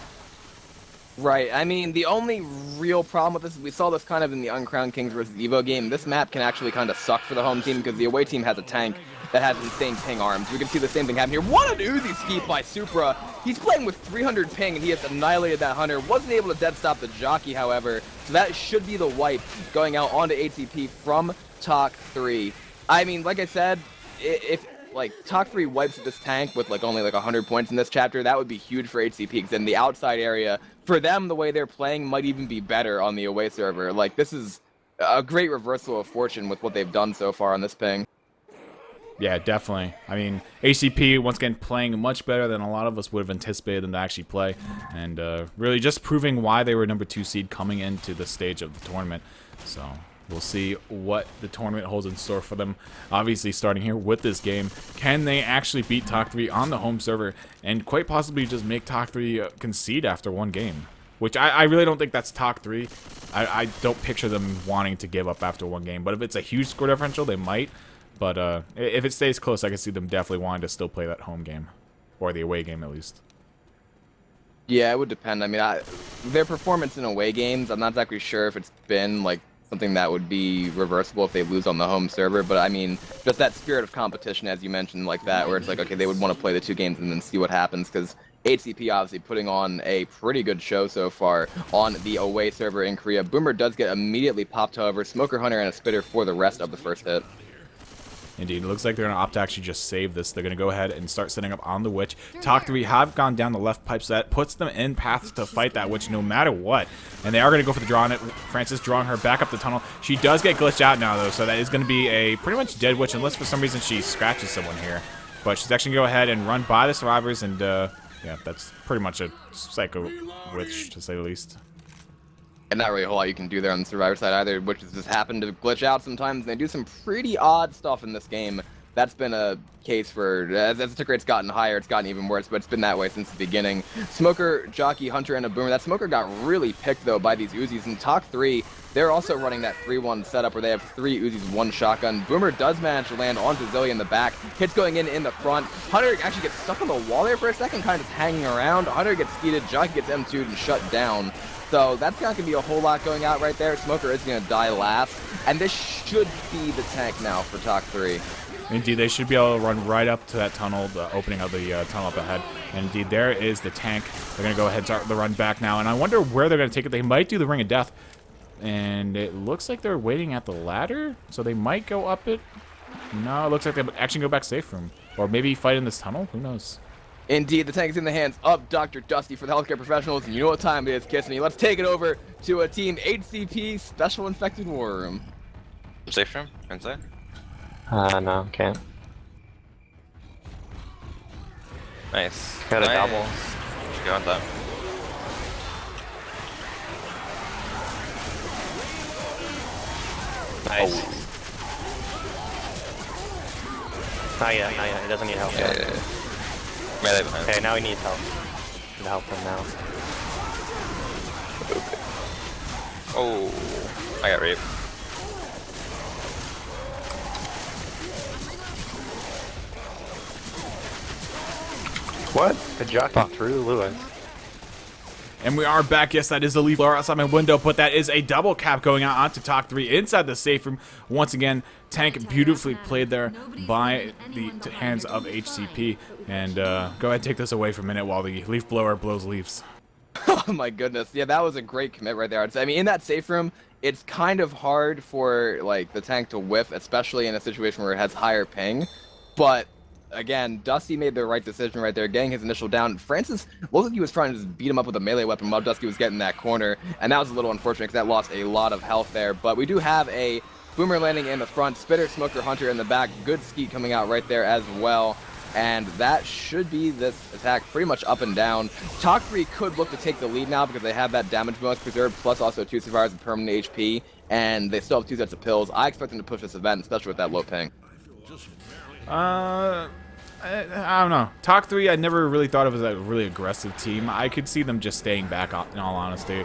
S1: Right, I mean, the only real problem with this is we saw this kind of in the Uncrowned Kings vs. Evo game. This map can actually kind of suck for the home team because the away team has a tank that has insane ping arms. We can see the same thing happen here. What an Uzi skeet by Supra. He's playing with 300 ping, and he has annihilated that Hunter. Wasn't able to dead stop the Jockey, however, so that should be the wipe going out onto ATP from Talk3. I mean, like I said, if like Talk3 wipes this tank with like only like 100 points in this chapter, that would be huge for HCP, because in the outside area, for them, the way they're playing might even be better on the away server. Like, this is a great reversal of fortune with what they've done so far on this ping.
S2: Yeah, definitely. I mean, HCP, once again, playing much better than a lot of us would have anticipated them to actually play, and really just proving why they were number 2 seed coming into the stage of the tournament. So we'll see what the tournament holds in store for them. Obviously, starting here with this game, can they actually beat Talk3 on the home server and quite possibly just make Talk3 concede after 1 game? Which I really don't think that's Talk3. I don't picture them wanting to give up after 1 game. But if it's a huge score differential, they might. But if it stays close, I can see them definitely wanting to still play that home game. Or the away game, at least.
S1: Yeah, it would depend. I mean, their performance in away games, I'm not exactly sure if it's been, like, something that would be reversible if they lose on the home server, but I mean, just that spirit of competition, as you mentioned, like that, where it's like, okay, they would want to play the 2 games and then see what happens, because HCP obviously putting on a pretty good show so far on the away server in Korea. Boomer does get immediately popped, however. Smoker, Hunter, and a Spitter for the rest of the first hit.
S2: Indeed, it looks like they're going to opt to actually just save this. They're going to go ahead and start setting up on the Witch. TakTak have gone down the left pipe, so that puts them in paths to fight that Witch no matter what. And they are going to go for the draw on it. Francis drawing her back up the tunnel. She does get glitched out now, though, so that is going to be a pretty much dead Witch, unless for some reason she scratches someone here. But she's actually going to go ahead and run by the survivors, and yeah, that's pretty much a psycho Witch, to say the least.
S1: And not really a whole lot you can do there on the survivor side either, which just happen to glitch out sometimes. And they do some pretty odd stuff in this game. That's been a case for, as the tick rate's gotten higher, it's gotten even worse, but it's been that way since the beginning. Smoker, Jockey, Hunter, and a Boomer. That Smoker got really picked, though, by these Uzis. And TakTak, they're also running that 3-1 setup where they have 3 Uzis, 1 shotgun. Boomer does manage to land onto Zoe in the back. Hits going in the front. Hunter actually gets stuck on the wall there for a second, kind of just hanging around. Hunter gets speeded, Jockey gets M2'd and shut down. So that's not going to be a whole lot going out right there. Smoker is going to die last. And this should be the tank now for TakTak.
S2: Indeed, they should be able to run right up to that tunnel, the opening of the tunnel up ahead. And indeed, there is the tank. They're going to go ahead and start the run back now. And I wonder where they're going to take it. They might do the Ring of Death. And it looks like they're waiting at the ladder. So they might go up it. No, it looks like they actually go back safe room. Or maybe fight in this tunnel. Who knows?
S1: Indeed, the tank is in the hands of Dr. Dusty for the healthcare professionals, and you know what time it is, Kissany. Let's take it over to a Team HCP Special Infected War Room.
S3: Safe room? Inside?
S4: No, can't.
S3: Nice.
S4: Got a
S3: nice.
S4: double.
S3: Should go on that.
S4: Nice.
S3: Oh.
S4: Not yet, not yet. He doesn't need help
S3: Yeah,
S4: yet.
S3: yeah, yeah. Melee behind.
S4: Okay, now he needs help. Need help him now.
S3: Oh, I got raped.
S4: What? The jockey through Lewis.
S2: And we are back. Yes, that is a leaf blower outside my window, but that is a double cap going out onto TakTak inside the safe room. Once again, tank beautifully played there by the hands of HCP. And go ahead and take this away for a minute while the leaf blower blows leaves.
S1: Oh my goodness. Yeah, that was a great commit right there. I mean, in that safe room, it's kind of hard for like the tank to whiff, especially in a situation where it has higher ping. But again, Dusty made the right decision right there, getting his initial down. Francis looked like he was trying to just beat him up with a melee weapon while Dusty was getting that corner, and that was a little unfortunate because that lost a lot of health there. But we do have a Boomer landing in the front, Spitter, Smoker, Hunter in the back, good skeet coming out right there as well. And that should be this attack pretty much up and down. TakTak could look to take the lead now because they have that damage bonus preserved, plus also 2 survivors with permanent HP, and they still have 2 sets of pills. I expect them to push this event, especially with that low ping.
S2: I don't know. TakTak, I never really thought of as a really aggressive team. I could see them just staying back, in all honesty.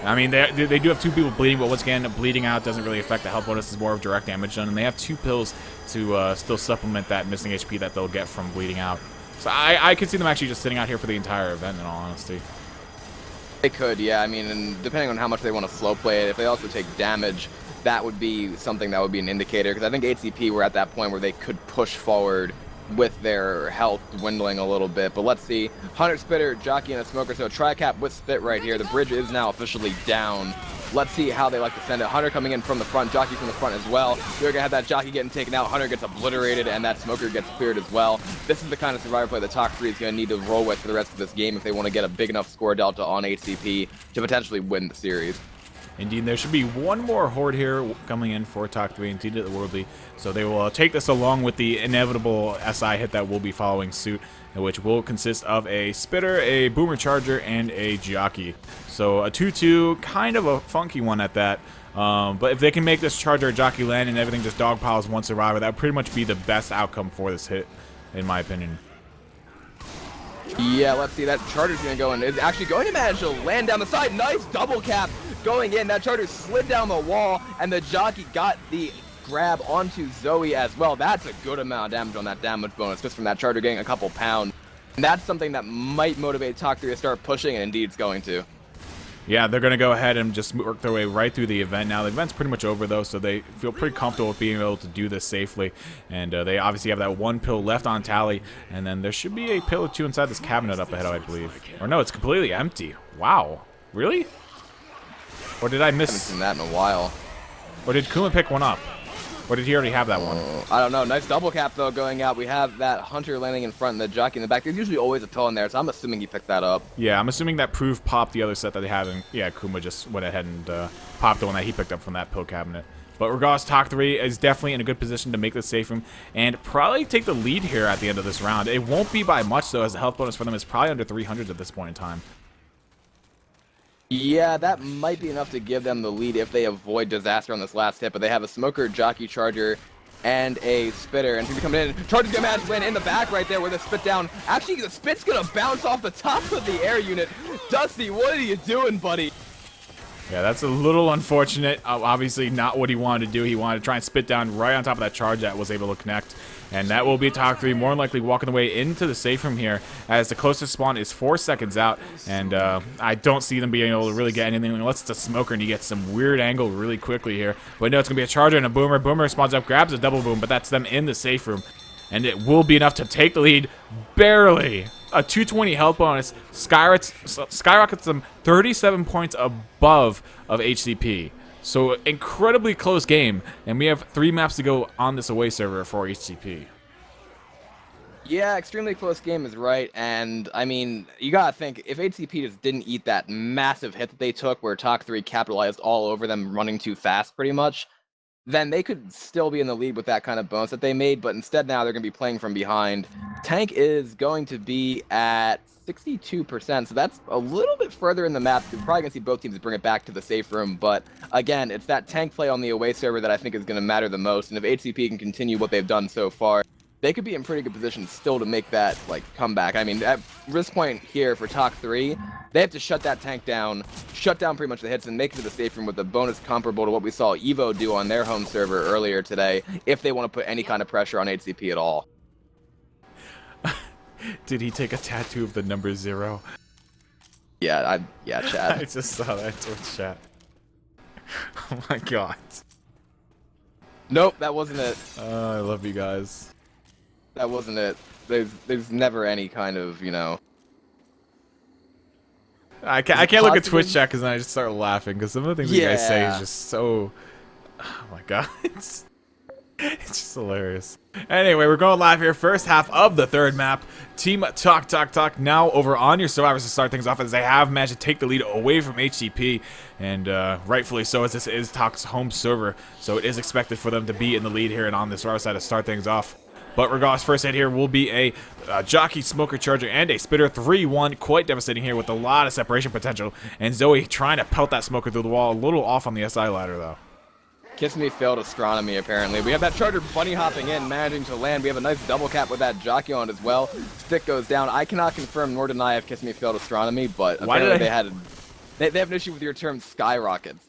S2: I mean, they do have 2 people bleeding, but once again, bleeding out doesn't really affect the health bonus. It's more of direct damage done, and they have 2 pills to still supplement that missing HP that they'll get from bleeding out. So I could see them actually just sitting out here for the entire event, in all honesty.
S1: They could, yeah. I mean, and depending on how much they want to slow play it, if they also take damage, that would be something that would be an indicator. Because I think HCP were at that point where they could push forward with their health dwindling a little bit. But let's see. Hunter, Spitter, Jockey, and a Smoker. So tri-cap with Spit right here. The bridge is now officially down. Let's see how they like to send it. Hunter coming in from the front, Jockey from the front as well. We're going to have that Jockey getting taken out. Hunter gets obliterated, and that Smoker gets cleared as well. This is the kind of survivor play that TakTak is going to need to roll with for the rest of this game if they want to get a big enough score delta on HCP to potentially win the series.
S2: Indeed, there should be one more horde here coming in for TakTak, indeed at the Worldly. So they will take this along with the inevitable SI hit that will be following suit, which will consist of a Spitter, a Boomer Charger, and a Jockey. So a 2-2, kind of a funky one at that. But if they can make this Charger or Jockey land and everything just dogpiles one survivor, that would pretty much be the best outcome for this hit, in my opinion.
S1: Yeah, let's see. That Charger's going to go and is actually going to manage to land down the side. Nice double cap going in. That Charger slid down the wall, and the Jockey got the grab onto Zoe as well. That's a good amount of damage on that damage bonus just from that Charger getting a couple pounds. And that's something that might motivate TakTak to start pushing, and indeed it's going to.
S2: Yeah, they're going to go ahead and just work their way right through the event. Now, the event's pretty much over, though, so they feel pretty comfortable with being able to do this safely. And they obviously have that 1 pill left on tally, and then there should be a pill or 2 inside this cabinet up ahead, I believe. Or no, it's completely empty. Wow. Really? Or did I miss?
S1: I haven't seen that in a while.
S2: Or did Kuma pick one up? Or did he already have that one?
S1: I don't know. Nice double cap, though, going out. We have that Hunter landing in front and the jockey in the back. There's usually always a pill in there, so I'm assuming he picked that up.
S2: Yeah, I'm assuming that Proof popped the other set that they had, and yeah, Kuma just went ahead and popped the one that he picked up from that pill cabinet. But regardless, Tak3 is definitely in a good position to make the safe room and probably take the lead here at the end of this round. It won't be by much, though, as the health bonus for them is probably under 300 at this point in time.
S1: Yeah, that might be enough to give them the lead if they avoid disaster on this last hit, but they have a Smoker, Jockey, Charger, and a Spitter, and he's coming in. Charger's gonna manage to land in the back right there with a spit down. Actually, the spit's gonna bounce off the top of the air unit. Dusty, what are you doing, buddy?
S2: Yeah, that's a little unfortunate. Obviously not what he wanted to do. He wanted to try and spit down right on top of that charge that was able to connect. And that will be Tak3 more than likely walking the way into the safe room here, as the closest spawn is 4 seconds out. And I don't see them being able to really get anything unless it's a Smoker and he gets some weird angle really quickly here. But no, it's going to be a Charger and a Boomer. Boomer spawns up, grabs a double boom, but that's them in the safe room. And it will be enough to take the lead, barely. A 220 health bonus skyrockets them 37 points above of HCP. So incredibly close game, and we have 3 maps to go on this away server for HCP.
S1: Yeah, extremely close game is right, and I mean, you gotta think, if HCP just didn't eat that massive hit that they took where Tak3 capitalized all over them running too fast pretty much, then they could still be in the lead with that kind of bonus that they made, but instead now they're going to be playing from behind. Tank is going to be at 62%, so that's a little bit further in the map. You're probably going to see both teams bring it back to the safe room, but again, it's that tank play on the away server that I think is going to matter the most, and if HCP can continue what they've done so far, they could be in pretty good position still to make that like comeback. I mean, at risk point here for Tak3, they have to shut that tank down, shut down pretty much the hits, and make it to the safe room with a bonus comparable to what we saw Evo do on their home server earlier today, if they want to put any kind of pressure on HCP at all.
S2: Did he take a tattoo of the number 0?
S1: Yeah, Chad.
S2: I just saw that Twitch chat. Oh my god.
S1: Nope, that wasn't it.
S2: I love you guys.
S1: That wasn't it. There's never any kind of, you know.
S2: I can't look at Twitch chat because then I just start laughing because some of the things you guys say is just so. Oh my god, it's just hilarious. Anyway, we're going live here. First half of the third map. Team TakTakTak now over on your survivors to start things off, as they have managed to take the lead away from HCP, and rightfully so, as this is Tak's home server, so it is expected for them to be in the lead here and on the survivor side to start things off. But regardless, first hit here will be a Jockey, Smoker, Charger, and a Spitter. 3-1, quite devastating here with a lot of separation potential. And Zoe trying to pelt that Smoker through the wall. A little off on the SI ladder, though.
S1: Kiss Me failed astronomy, apparently. We have that Charger bunny hopping in, managing to land. We have a nice double cap with that Jockey on it as well. Stick goes down. I cannot confirm nor deny if Kiss Me failed astronomy, but apparently they have an issue with your term skyrockets.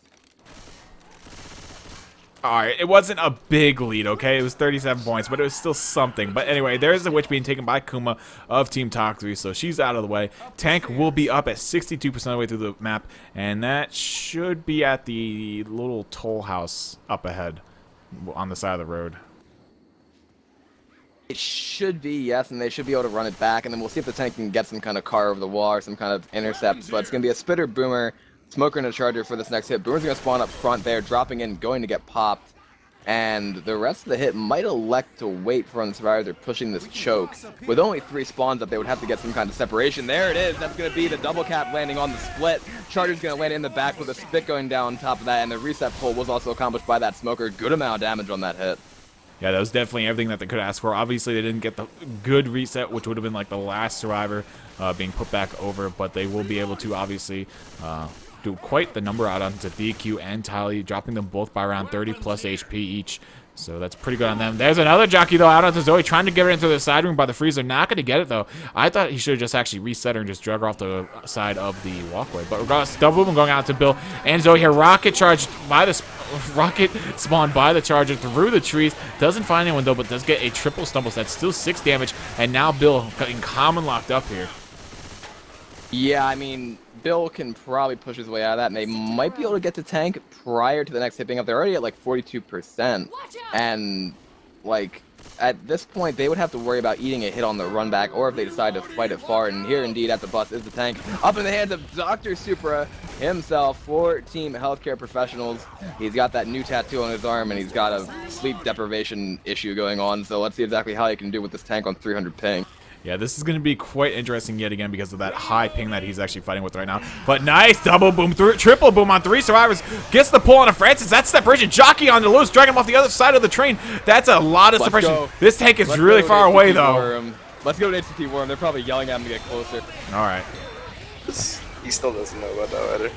S2: Alright, it wasn't a big lead, okay? It was 37 points, but it was still something. But anyway, there's the witch being taken by Kuma of Team Tak3, so she's out of the way. Tank will be up at 62% of the way through the map, and that should be at the little toll house up ahead on the side of the road.
S1: It should be, yes, and they should be able to run it back, and then we'll see if the tank can get some kind of car over the wall or some kind of intercept, but it's going to be a Spitter, Boomer, Smoker, and a Charger for this next hit. Boomer's going to spawn up front there, dropping in, going to get popped, and the rest of the hit might elect to wait for when the survivors are pushing this choke. With only 3 spawns up, they would have to get some kind of separation. There it is. That's going to be the double cap landing on the split. Charger's going to land in the back with a spit going down on top of that, and the reset pull was also accomplished by that Smoker. Good amount of damage on that hit.
S2: Yeah, that was definitely everything that they could ask for. Obviously, they didn't get the good reset, which would have been like the last survivor being put back over, but they will be able to obviously do quite the number out onto DQ and Tally, dropping them both by around 30 plus HP each. So that's pretty good on them. There's another Jockey, though, out onto Zoe, trying to get her into the side room by the freezer. Not going to get it, though. I thought he should have just actually reset her and just drug her off the side of the walkway. But regardless, double boom going out to Bill and Zoe here. Rocket charged by the rocket spawned by the Charger through the trees. Doesn't find anyone, though, but does get a triple stumble. So that's still 6 damage. And now Bill getting common locked up here.
S1: Yeah, I mean, Bill can probably push his way out of that, and they might be able to get to tank prior to the next hit being up. They're already at like 42%, and like at this point, they would have to worry about eating a hit on the run back, or if they decide to fight it far. And here, indeed, at the bus is the tank. Up in the hands of Dr. Supra himself for Team Healthcare Professionals. He's got that new tattoo on his arm, and he's got a sleep deprivation issue going on. So let's see exactly how he can do with this tank on 300 ping.
S2: Yeah, this is going to be quite interesting yet again because of that high ping that he's actually fighting with right now. But nice double boom, triple boom on 3 survivors. Gets the pull on a Francis. That's separation. Jockey on the loose, dragging him off the other side of the train. That's a lot of separation. This tank is really far away, though.
S1: Let's go to HCT Worm. They're probably yelling at him to get closer.
S2: All right.
S5: He still doesn't know about that either.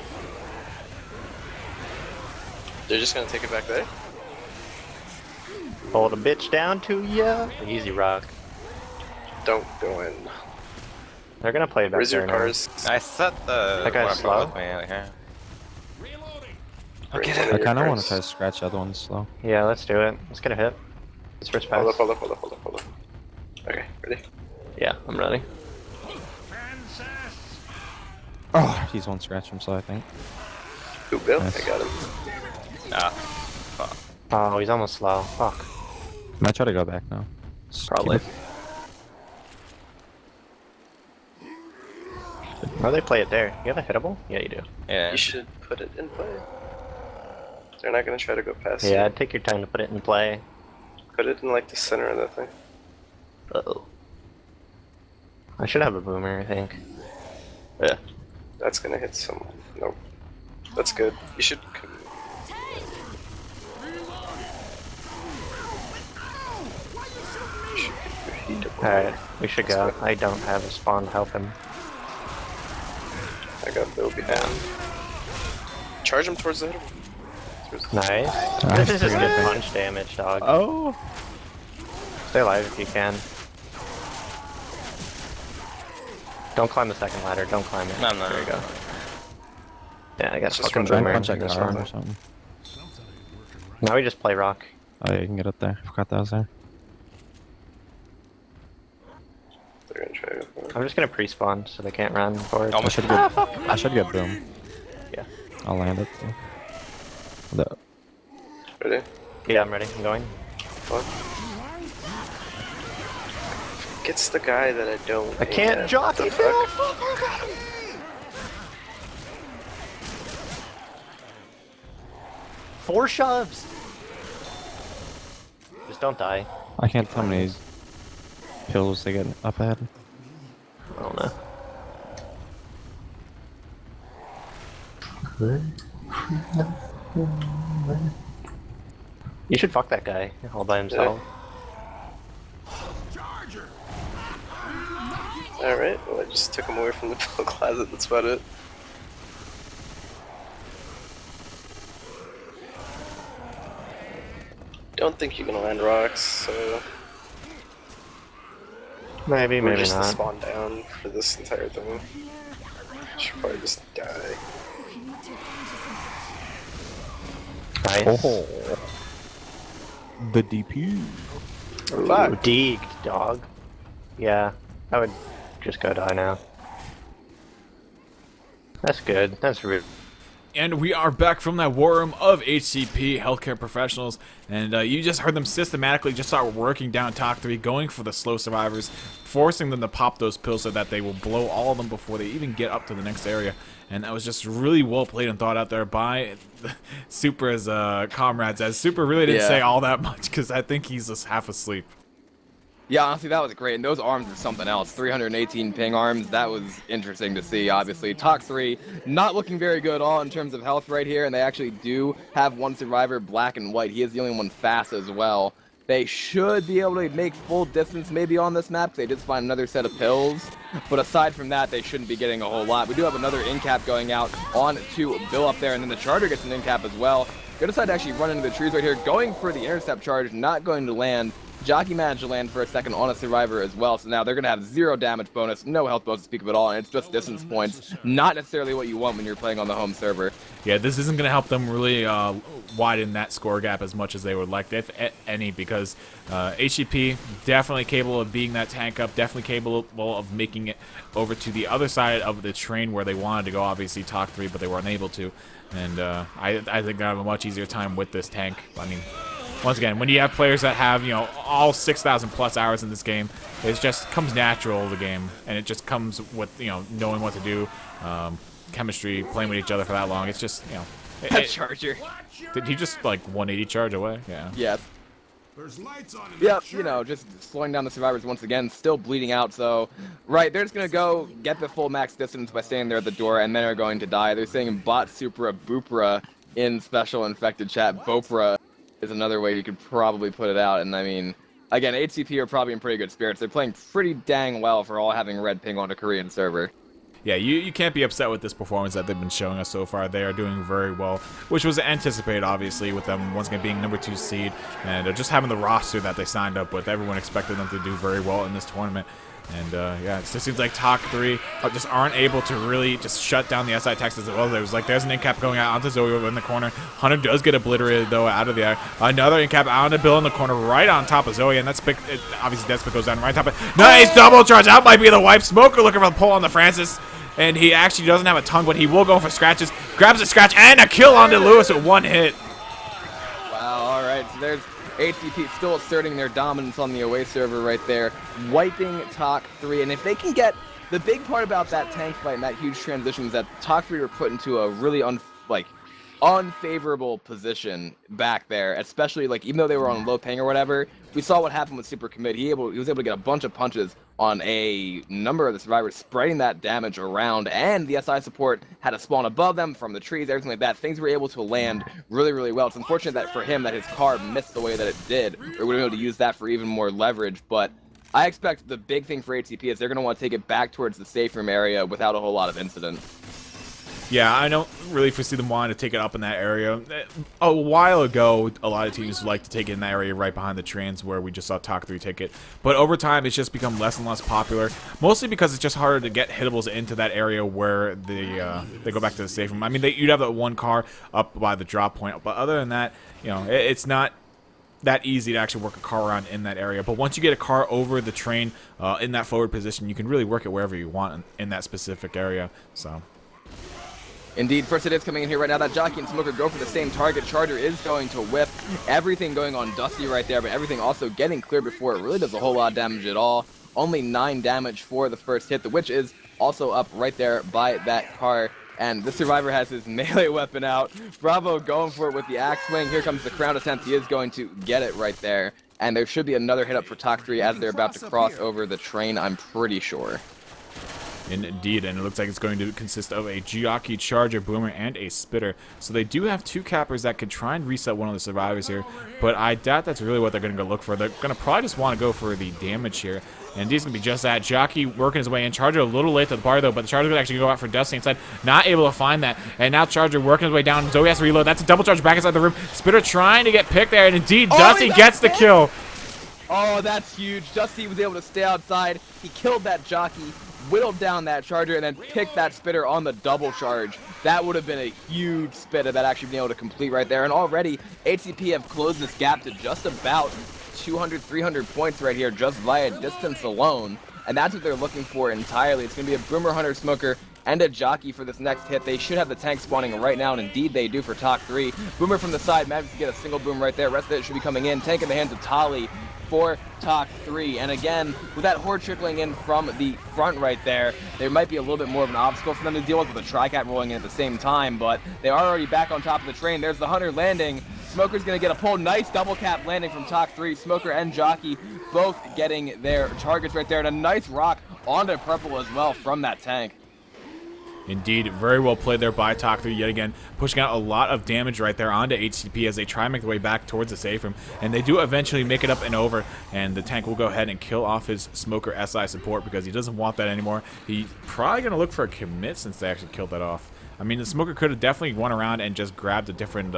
S5: They're just gonna take it back there?
S4: Hold a bitch down to ya. Easy rock.
S5: Don't go in.
S4: They're gonna play it back
S5: Where's
S4: there
S5: your
S4: now.
S5: cars?
S3: I set the
S4: That guy's
S3: one
S4: slow.
S3: with me out here.
S5: Bring
S3: get
S5: one
S3: it.
S5: of
S6: I kind of
S5: your
S6: want to try
S5: cars.
S6: to scratch the other one slow.
S4: Yeah, let's do it. Let's get a hit. Let's first pass.
S5: Hold up. Okay, ready?
S4: Yeah, I'm ready.
S6: Oh, he's one scratch him, so I think.
S5: Ooh, Bill,
S6: Nice.
S5: I got him.
S3: Ah.
S4: Oh, he's almost slow. Fuck.
S6: Might try to go back now. Just
S4: Probably.
S6: keep
S4: Or they play it there. You have a hittable? Yeah, you do.
S3: Yeah.
S5: You should put it in play. They're not gonna try to go past
S4: Yeah,
S5: you.
S4: take your time to put it in play.
S5: Put it in like the center of the thing.
S4: Uh-oh. I should have a boomer, I think. Yeah.
S5: That's gonna hit someone. Nope. That's good. You should.
S4: Alright, we should go. I don't have a spawn to help him.
S5: I got Bill behind. Charge him towards the head.
S4: Nice.
S6: Nice.
S4: This is just
S6: Pretty
S4: good
S6: good.
S4: punch damage, dog.
S6: Oh!
S4: Stay alive if you can. Don't climb the second ladder. Don't climb it.
S3: No.
S4: There you go. Yeah, I got
S5: Just
S4: fucking
S5: run
S6: Try and
S4: boomer.
S6: punch that
S4: This
S6: car
S4: one.
S6: or something.
S4: Now we just play rock.
S6: Oh yeah, you can get up there. Forgot that was there.
S5: They're gonna try to go for it.
S4: I'm just gonna pre-spawn so they can't run forward.
S6: I should get. I should get boom.
S4: Yeah.
S6: I'll land it. Too. The,
S5: Ready?
S4: Yeah, I'm ready. I'm going.
S5: What? Gets the guy that I don't.
S4: I can't
S5: aim
S4: jockey
S5: at. The fuck?
S4: Four shoves! Just don't die.
S6: I can't tell how many pills they get up ahead.
S4: I don't know. You should fuck that guy all by himself.
S5: Alright, well I just took him away from the pill closet, that's about it. Don't think you can land rocks, so
S4: Maybe,
S5: we're
S4: maybe
S5: just the
S4: not.
S5: spawn down for this entire thing. Should probably just die.
S4: Nice.
S6: Oh, the DP.
S5: Fuck.
S4: Ooh, deeked, dog. Yeah, I would just go die now. That's good. That's rude.
S2: And we are back from that war room of HCP, Healthcare Professionals, and you just heard them systematically just start working down TakTakTak, going for the slow survivors, forcing them to pop those pills so that they will blow all of them before they even get up to the next area. And that was just really well played and thought out there by Supra's comrades, as Supra really didn't say all that much, because I think he's just half asleep.
S1: Yeah, honestly, that was great. And those arms are something else. 318 ping arms. That was interesting to see, obviously. TakTakTak not looking very good at all in terms of health right here. And they actually do have one survivor, black and white. He is the only one fast as well. They should be able to make full distance maybe on this map. They did find another set of pills. But aside from that, they shouldn't be getting a whole lot. We do have another in-cap going out on to Bill up there. And then the Charger gets an in-cap as well. Good decide to actually run into the trees right here. Going for the intercept charge, not going to land. Jockey managed to land for a second on a survivor as well, so now they're going to have 0 damage bonus, no health bonus to speak of at all, and it's just distance points. Not necessarily what you want when you're playing on the home server.
S2: Yeah, this isn't going to help them really widen that score gap as much as they would like, if any, because HEP definitely capable of beating that tank up, definitely capable of making it over to the other side of the train where they wanted to go, obviously TakTakTak, but they were unable to. And I think I have a much easier time with this tank. I mean, once again, when you have players that have, you know, all 6,000 plus hours in this game, it just comes natural, the game, and it just comes with, you know, knowing what to do, chemistry, playing with each other for that long. It's just, you know.
S1: That charger.
S2: Did he just, like, 180 charge away? Yeah.
S1: Yes. Yep, you know, just slowing down the survivors once again, still bleeding out, so... Right, they're just gonna go get the full max distance by staying there at the door, and then are going to die. They're saying bot supra boopra in special infected chat. Bopra is another way you could probably put it out, and I mean... Again, HCP are probably in pretty good spirits. They're playing pretty dang well for all having red ping on a Korean server.
S2: Yeah, you can't be upset with this performance that they've been showing us so far. They are doing very well, which was anticipated, obviously, with them once again being number 2 seed and just having the roster that they signed up with. Everyone expected them to do very well in this tournament. And, yeah, it just seems like TakTakTak just aren't able to really just shut down the SI Texas as well. There's an in-cap going out onto Zoe over in the corner. Hunter does get obliterated, though, out of the air. Another in-cap out onto Bill in the corner right on top of Zoe, and that's obviously Despot goes down right on top of... Nice double charge! That might be the wipe. Smoker looking for the pull on the Francis. And he actually doesn't have a tongue, but he will go for scratches. Grabs a scratch and a kill onto Lewis with 1 hit.
S1: Wow, alright, so there's HCP still asserting their dominance on the away server right there, wiping TakTak. And if they can get... The big part about that tank fight and that huge transition is that TakTak were put into a really unfavorable position back there, especially like even though they were on low ping or whatever. We saw what happened with Super Commit. He was able to get a bunch of punches on a number of the survivors, spreading that damage around, and the SI support had a spawn above them from the trees, everything like that. Things were able to land really, really well. It's unfortunate that for him that his car missed the way that it did, or would have been able to use that for even more leverage, but I expect the big thing for HCP is they're going to want to take it back towards the safe room area without a whole lot of incident.
S2: Yeah, I don't really foresee them wanting to take it up in that area. A while ago, a lot of teams like to take it in that area right behind the trains where we just saw TakTak take it. But over time, it's just become less and less popular, mostly because it's just harder to get hittables into that area where they go back to the safe room. I mean, you'd have that one car up by the drop point, but other than that, you know, it's not that easy to actually work a car around in that area. But once you get a car over the train in that forward position, you can really work it wherever you want in that specific area. So...
S1: Indeed, first it is coming in here right now. That Jockey and Smoker go for the same target. Charger is going to whip. Everything going on Dusty right there, but everything also getting clear before it really does a whole lot of damage at all. Only 9 damage for the first hit. The Witch is also up right there by that car. And the Survivor has his melee weapon out. Bravo going for it with the axe swing. Here comes the crown attempt. He is going to get it right there. And there should be another hit up for TakTak as they're about to cross over the train, I'm pretty sure.
S2: Indeed, and it looks like it's going to consist of a Jockey, Charger, Boomer, and a Spitter. So they do have 2 cappers that could try and reset one of the survivors here, but I doubt that's really what they're going to go look for. They're going to probably just want to go for the damage here, and he's going to be just that. Jockey working his way in. Charger a little late to the party, though, but the Charger could actually go out for Dusty inside. Not able to find that, and now Charger working his way down. Zoe has to reload. That's a double charge back inside the room. Spitter trying to get picked there, and indeed, Dusty gets the kill.
S1: Oh, that's huge. Dusty was able to stay outside. He killed that Jockey, whittled down that Charger, and then picked that Spitter on the double charge. That would have been a huge Spitter that actually been able to complete right there. And already, HCP have closed this gap to just about 200, 300 points right here just via distance alone. And that's what they're looking for entirely. It's going to be a Boomer, Hunter, Smoker, and a Jockey for this next hit. They should have the tank spawning right now, and indeed they do for TakTak. Boomer from the side manages to get a single boom right there. Rest of it should be coming in. Tank in the hands of Tali for TakTak. And again, with that horde trickling in from the front right there, there might be a little bit more of an obstacle for them to deal with a tri-cap rolling in at the same time, but they are already back on top of the train. There's the Hunter landing. Smoker's going to get a pull. Nice double cap landing from TakTak. Smoker and Jockey both getting their targets right there, and a nice rock onto Purple as well from that tank.
S2: Indeed, very well played there by TakTak yet again, pushing out a lot of damage right there onto HCP as they try and make their way back towards the safe room. And they do eventually make it up and over, and the tank will go ahead and kill off his Smoker SI support because he doesn't want that anymore. He's probably going to look for a commit since they actually killed that off. I mean, the Smoker could have definitely went around and just grabbed a different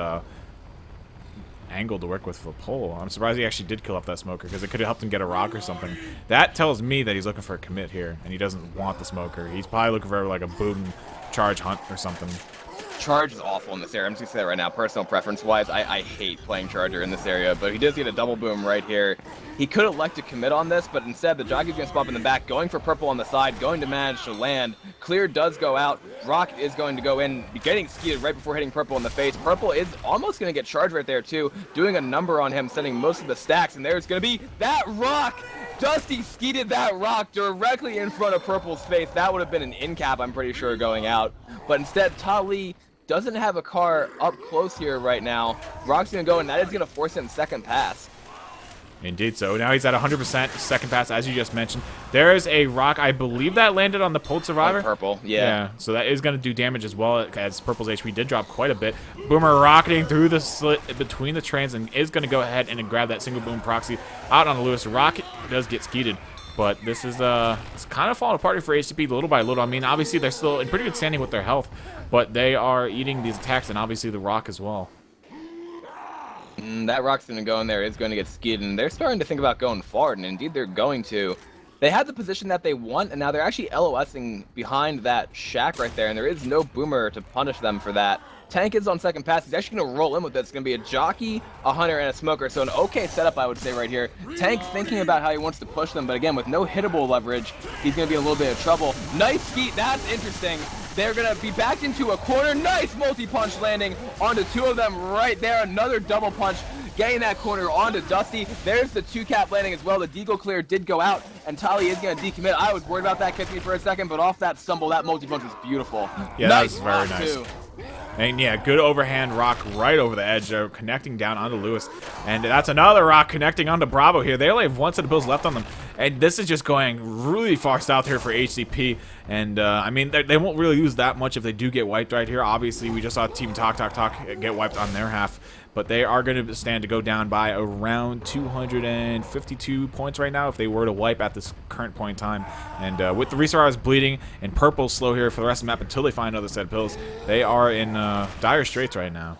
S2: angle to work with for pull. I'm surprised he actually did kill off that Smoker because it could have helped him get a rock or something. That tells me that he's looking for a commit here, and he doesn't want the Smoker. He's probably looking for like a boom charge hunt or something.
S1: Charge is awful in this area. I'm just gonna say that right now, personal preference-wise. I hate playing Charger in this area, but he does get a double boom right here. He could elect to commit on this, but instead the jockey's gonna spot up in the back, going for purple on the side, going to manage to land. Clear does go out. Rock is going to go in, getting skied right before hitting purple in the face. Purple is almost gonna get charged right there too, doing a number on him, sending most of the stacks, and there's gonna be that rock! Dusty skied that rock directly in front of Purple's face. That would have been an in cap, I'm pretty sure, going out. But instead, Tali doesn't have a car up close here right now. Rock's gonna go, and that is gonna force him second pass.
S2: Indeed, so now he's at 100% second pass, as you just mentioned. There is a rock, I believe that landed on the Pulled Survivor.
S1: On Purple, yeah.
S2: So that is going to do damage as well, as Purple's HP did drop quite a bit. Boomer rocketing through the slit between the trains and is going to go ahead and grab that single boom proxy out on Lewis. Rocket does get skeeted, but this is it's kind of falling apart for HTP little by little. I mean, obviously they're still in pretty good standing with their health, but they are eating these attacks, and obviously the rock as well.
S1: That rock's going to go in there, is going to get skied, and they're starting to think about going forward, and indeed they're going to. They had the position that they want, and now they're actually LOSing behind that shack right there, and there is no boomer to punish them for that. Tank is on second pass. He's actually going to roll in with it. It's going to be a jockey, a hunter, and a smoker. So an okay setup, I would say, right here. Tank thinking about how he wants to push them, but again, with no hittable leverage, he's going to be in a little bit of trouble. Nice skeet. That's interesting. They're going to be backed into a corner. Nice multi-punch landing onto two of them right there. Another double punch. Getting that corner onto Dusty. There's the 2-cap landing as well. The Deagle clear did go out, and Tali is going to decommit. I was worried about that catching me for a second, but off that stumble, that multi-punch was beautiful.
S2: Yeah,
S1: nice,
S2: that was very nice.
S1: Too.
S2: And yeah, good overhand rock right over the edge there, connecting down onto Lewis. And that's another rock connecting onto Bravo here. They only have one set of bills left on them. And this is just going really far south here for HCP. And, I mean, they won't really lose that much if they do get wiped right here. Obviously, we just saw Team TakTakTak get wiped on their half. But they are going to stand to go down by around 252 points right now if they were to wipe at this current point in time. And with the Resurvivors bleeding and Purple slow here for the rest of the map until they find another set of pills, they are in dire straits right now.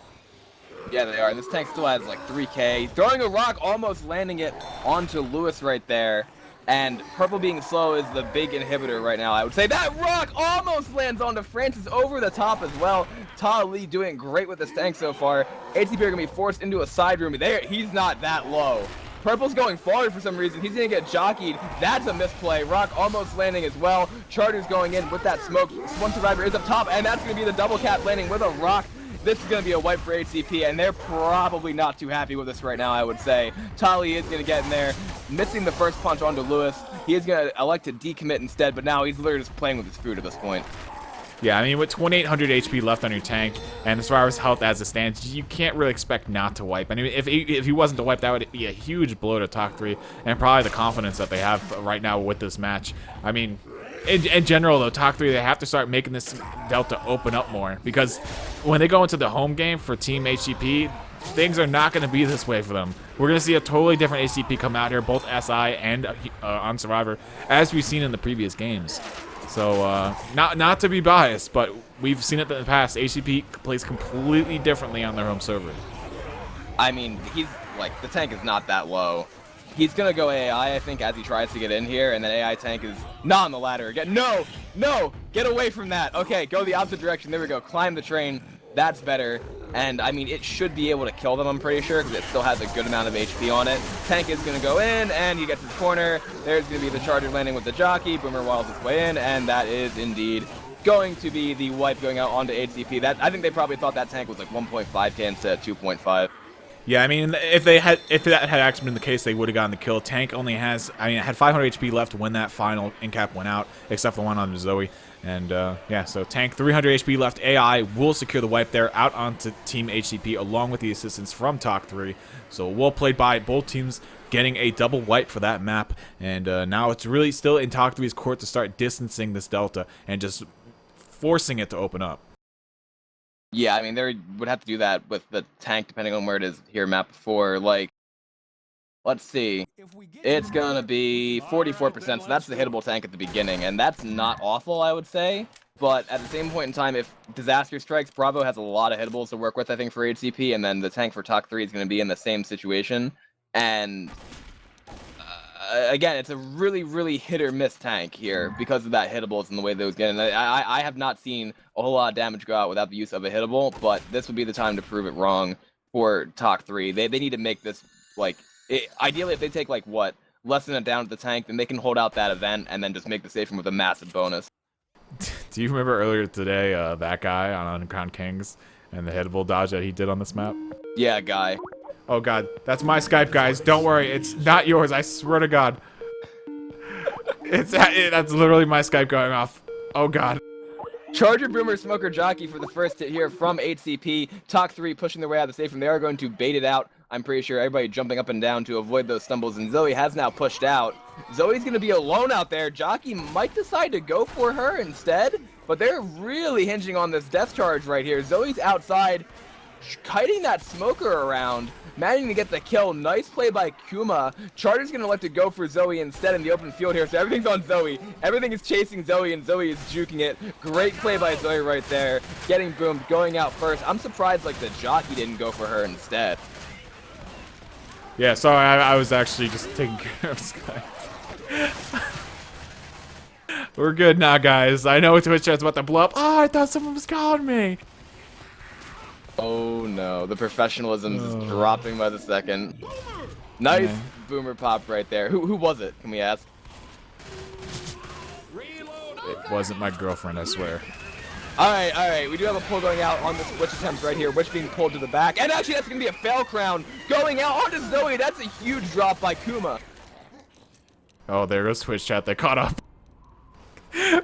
S1: Yeah, they are. And this tank still has like 3K. Throwing a rock, almost landing it onto Lewis right there. And Purple being slow is the big inhibitor right now, I would say. That rock almost lands onto Francis over the top as well. Tali doing great with this tank so far. ATP are going to be forced into a side room. He's not that low. Purple's going forward for some reason. He's going to get jockeyed. That's a misplay. Rock almost landing as well. Charter's going in with that smoke. One survivor is up top, and that's going to be the double cap landing with a rock. This is going to be a wipe for HCP, and they're probably not too happy with this right now, I would say. Tali is going to get in there, missing the first punch onto Lewis. He is going to elect to decommit instead, but now he's literally just playing with his food at this point.
S2: Yeah, I mean, with 2,800 HP left on your tank and the survivor's health as it stands, you can't really expect not to wipe. I mean, if he wasn't to wipe, that would be a huge blow to Talk 3 and probably the confidence that they have right now with this match. I mean, in general, though, Talk 3, they have to start making this delta open up more because when they go into the home game for Team HCP, things are not going to be this way for them. We're going to see a totally different HCP come out here, both SI and on Survivor, as we've seen in the previous games. So, not to be biased, but we've seen it in the past. HCP plays completely differently on their home server.
S1: I mean, he's like, the tank is not that low. He's going to go AI, I think, as he tries to get in here, and then AI tank is not on the ladder again. No! No! Get away from that! Okay, go the opposite direction. There we go. Climb the train. That's better. And, I mean, it should be able to kill them, I'm pretty sure, because it still has a good amount of HP on it. Tank is going to go in, and he gets his corner. There's going to be the Charger landing with the jockey. Boomer waddles his way in, and that is indeed going to be the wipe going out onto HCP. I think they probably thought that tank was like 1.5k instead of 2.5.
S2: Yeah, I mean, if that had actually been the case, they would have gotten the kill. Tank only has, I mean, it had 500 HP left when that final in cap went out, except for the one on Zoe. And yeah, so Tank 300 HP left. AI will secure the wipe there out onto Team HCP along with the assistance from Talk 3. So well played by both teams, getting a double wipe for that map. And now it's really still in Talk 3's court to start distancing this delta and just forcing it to open up.
S1: Yeah, I mean, they would have to do that with the tank, depending on where it is here, map 4. Like, let's see. It's going to be 44%, so that's the hittable tank at the beginning, and that's not awful, I would say. But at the same point in time, if disaster strikes, Bravo has a lot of hittables to work with, I think, for HCP, and then the tank for Talk 3 is going to be in the same situation. And again, it's a really, really hit or miss tank here because of that hitables and the way those get in. I have not seen a whole lot of damage go out without the use of a hitable, but this would be the time to prove it wrong for TakTak. They need to make this, like, ideally if they take, like, what, less than a down to the tank, then they can hold out that event and then just make the station with a massive bonus.
S2: Do you remember earlier today that guy on Crown Kings and the hitable dodge that he did on this map?
S1: Yeah, guy.
S2: Oh god, that's my Skype, guys. Don't worry, it's not yours. I swear to God. That's literally my Skype going off. Oh god.
S1: Charger, Boomer, Smoker, Jockey for the first hit here from HCP. TakTak pushing their way out of the station. They are going to bait it out. I'm pretty sure everybody jumping up and down to avoid those stumbles, and Zoe has now pushed out. Zoe's going to be alone out there. Jockey might decide to go for her instead, but they're really hinging on this death charge right here. Zoe's outside, kiting that Smoker around, managing to get the kill. Nice play by Kuma. Charger's going to let it go for Zoe instead in the open field here, so everything's on Zoe. Everything is chasing Zoe, and Zoe is juking it. Great play by Zoe right there. Getting boomed, going out first. I'm surprised like the Jockey didn't go for her instead.
S2: Yeah, sorry, I was actually just taking care of Skype. We're good now, guys. I know Twitch chat's about to blow up. Oh, I thought someone was calling me.
S1: Oh no, the professionalism is dropping by the second. Nice boomer pop right there. Who was it? Can we ask?
S2: It wasn't my girlfriend, I swear.
S1: All right. We do have a pull going out on this Witch attempt right here. Witch being pulled to the back. And actually, that's going to be a fail crown going out onto Zoe. That's a huge drop by Kuma.
S2: Oh, there goes Twitch chat. They caught up.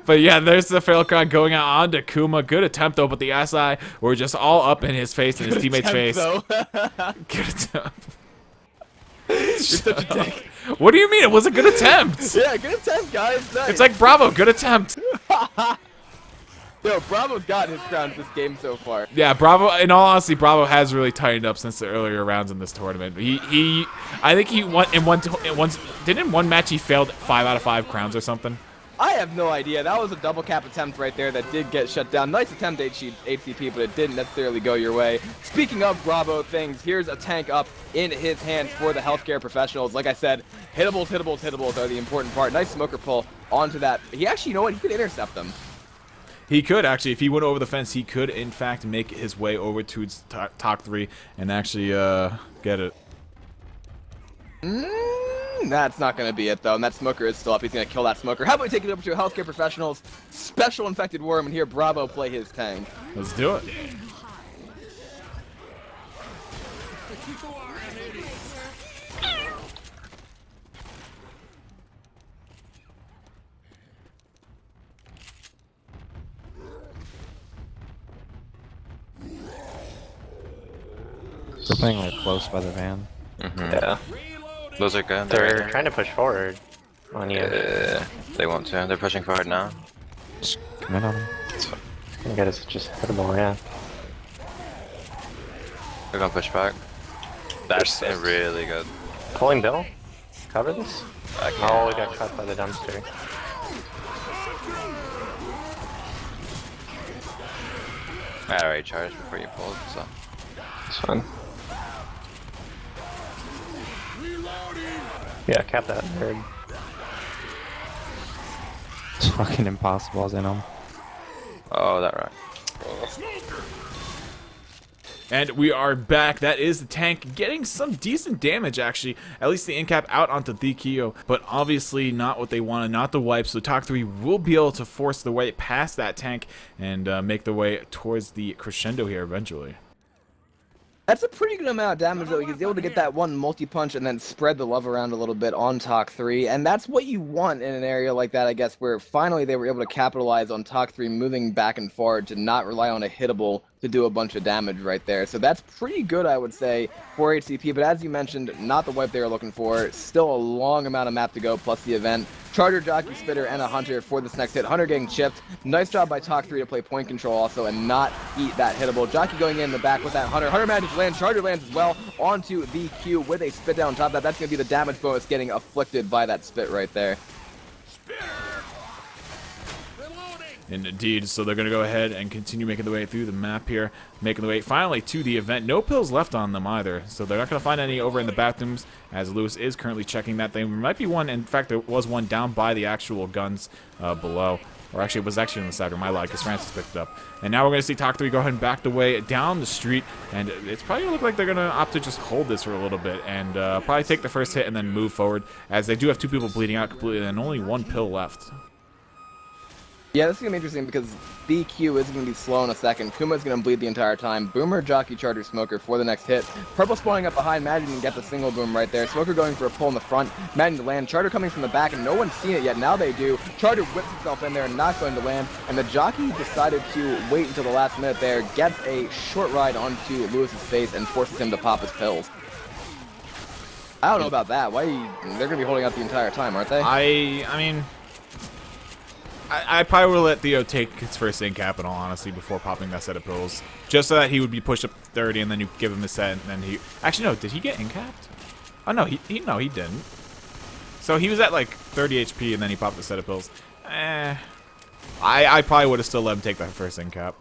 S2: But yeah, there's the fail crown going out onto Kuma. Good attempt, though, but the SI were just all up in his face and his teammate's face. Good attempt.
S1: You're such a dick.
S2: What do you mean? It was a good attempt.
S1: Yeah, good attempt, guys. Nice.
S2: It's like, bravo, good attempt.
S1: Yo, Bravo's got his crowns this game so far.
S2: Yeah, Bravo, in all honesty, Bravo has really tightened up since the earlier rounds in this tournament. I think he won in one match he failed 5 out of 5 crowns or something.
S1: I have no idea. That was a double cap attempt right there that did get shut down. Nice attempt, HCP, but it didn't necessarily go your way. Speaking of Bravo things, here's a tank up in his hands for the healthcare professionals. Like I said, hittables are the important part. Nice Smoker pull onto that. He actually, you know what? He could intercept them.
S2: He could, actually. If he went over the fence, he could, in fact, make his way over to TakTak and actually get it.
S1: That's not going to be it, though, and that Smoker is still up. He's going to kill that Smoker. How about we take it over to healthcare professionals, special infected worm, and here Bravo play his tank.
S2: Let's do it.
S6: They're playing like close by the van.
S4: Yeah.
S3: Those are good.
S4: They're trying to push forward on you.
S3: They want to. They're pushing forward now.
S6: Just come in on them.
S4: I guess it's just hittable, yeah.
S3: They're gonna push back. That's really good.
S4: Pulling Bill? Cover this?
S3: I can't.
S4: Oh, we got cut by the dumpster.
S3: I already charged before you pulled, so.
S4: It's fun. Yeah, cap that nerd.
S6: It's fucking impossible as in them.
S3: Oh, that right.
S2: And we are back. That is the tank getting some decent damage, actually. At least the incap out onto the Kyo, but obviously not what they wanted, not the wipe. So TakTak will be able to force the way past that tank and make the way towards the crescendo here eventually.
S1: That's a pretty good amount of damage, though. He's able to get that one multi-punch and then spread the love around a little bit on TakTak, and that's what you want in an area like that, I guess, where finally they were able to capitalize on TakTak moving back and forward to not rely on a hittable to do a bunch of damage right there. So that's pretty good, I would say, for HCP, but as you mentioned, not the wipe they were looking for. Still a long amount of map to go, plus the event. Charger, Jockey, Spitter, and a Hunter for this next hit. Hunter getting chipped. Nice job by TakTak to play point control also and not eat that hittable. Jockey going in the back with that Hunter. Hunter manages to land. Charger lands as well onto the Q with a spit down on top of that. That's going to be the damage bonus getting afflicted by that spit right there.
S2: Indeed, so they're going to go ahead and continue making the way through the map here, making the way finally to the event. No pills left on them either, so they're not going to find any over in the bathrooms, as Lewis is currently checking that. There might be one, in fact, there was one down by the actual guns below. Or actually, it was actually in the side room, I lied, because Francis picked it up. And now we're going to see TakTak go ahead and back the way down the street, and it's probably going to look like they're going to opt to just hold this for a little bit, and probably take the first hit and then move forward, as they do have 2 people bleeding out completely, and only 1 pill left.
S1: Yeah, this is going to be interesting because BQ is going to be slow in a second. Kuma's going to bleed the entire time. Boomer, Jockey, Charger, Smoker for the next hit. Purple spawning up behind. Madden can get the single boom right there. Smoker going for a pull in the front. Madden to land. Charger coming from the back, and no one's seen it yet. Now they do. Charger whips himself in there and not going to land. And the Jockey decided to wait until the last minute there, gets a short ride onto Lewis's face, and forces him to pop his pills. I don't know about that. They're going to be holding out the entire time, aren't they?
S2: I mean, I probably would let Theo take his first in cap, in all honesty, before popping that set of pills. Just so that he would be pushed up 30, and then you give him a set, and then he... Actually, no, did he get in capped? Oh, no, he didn't. So he was at, like, 30 HP, and then he popped the set of pills. I probably would have still let him take that first in cap.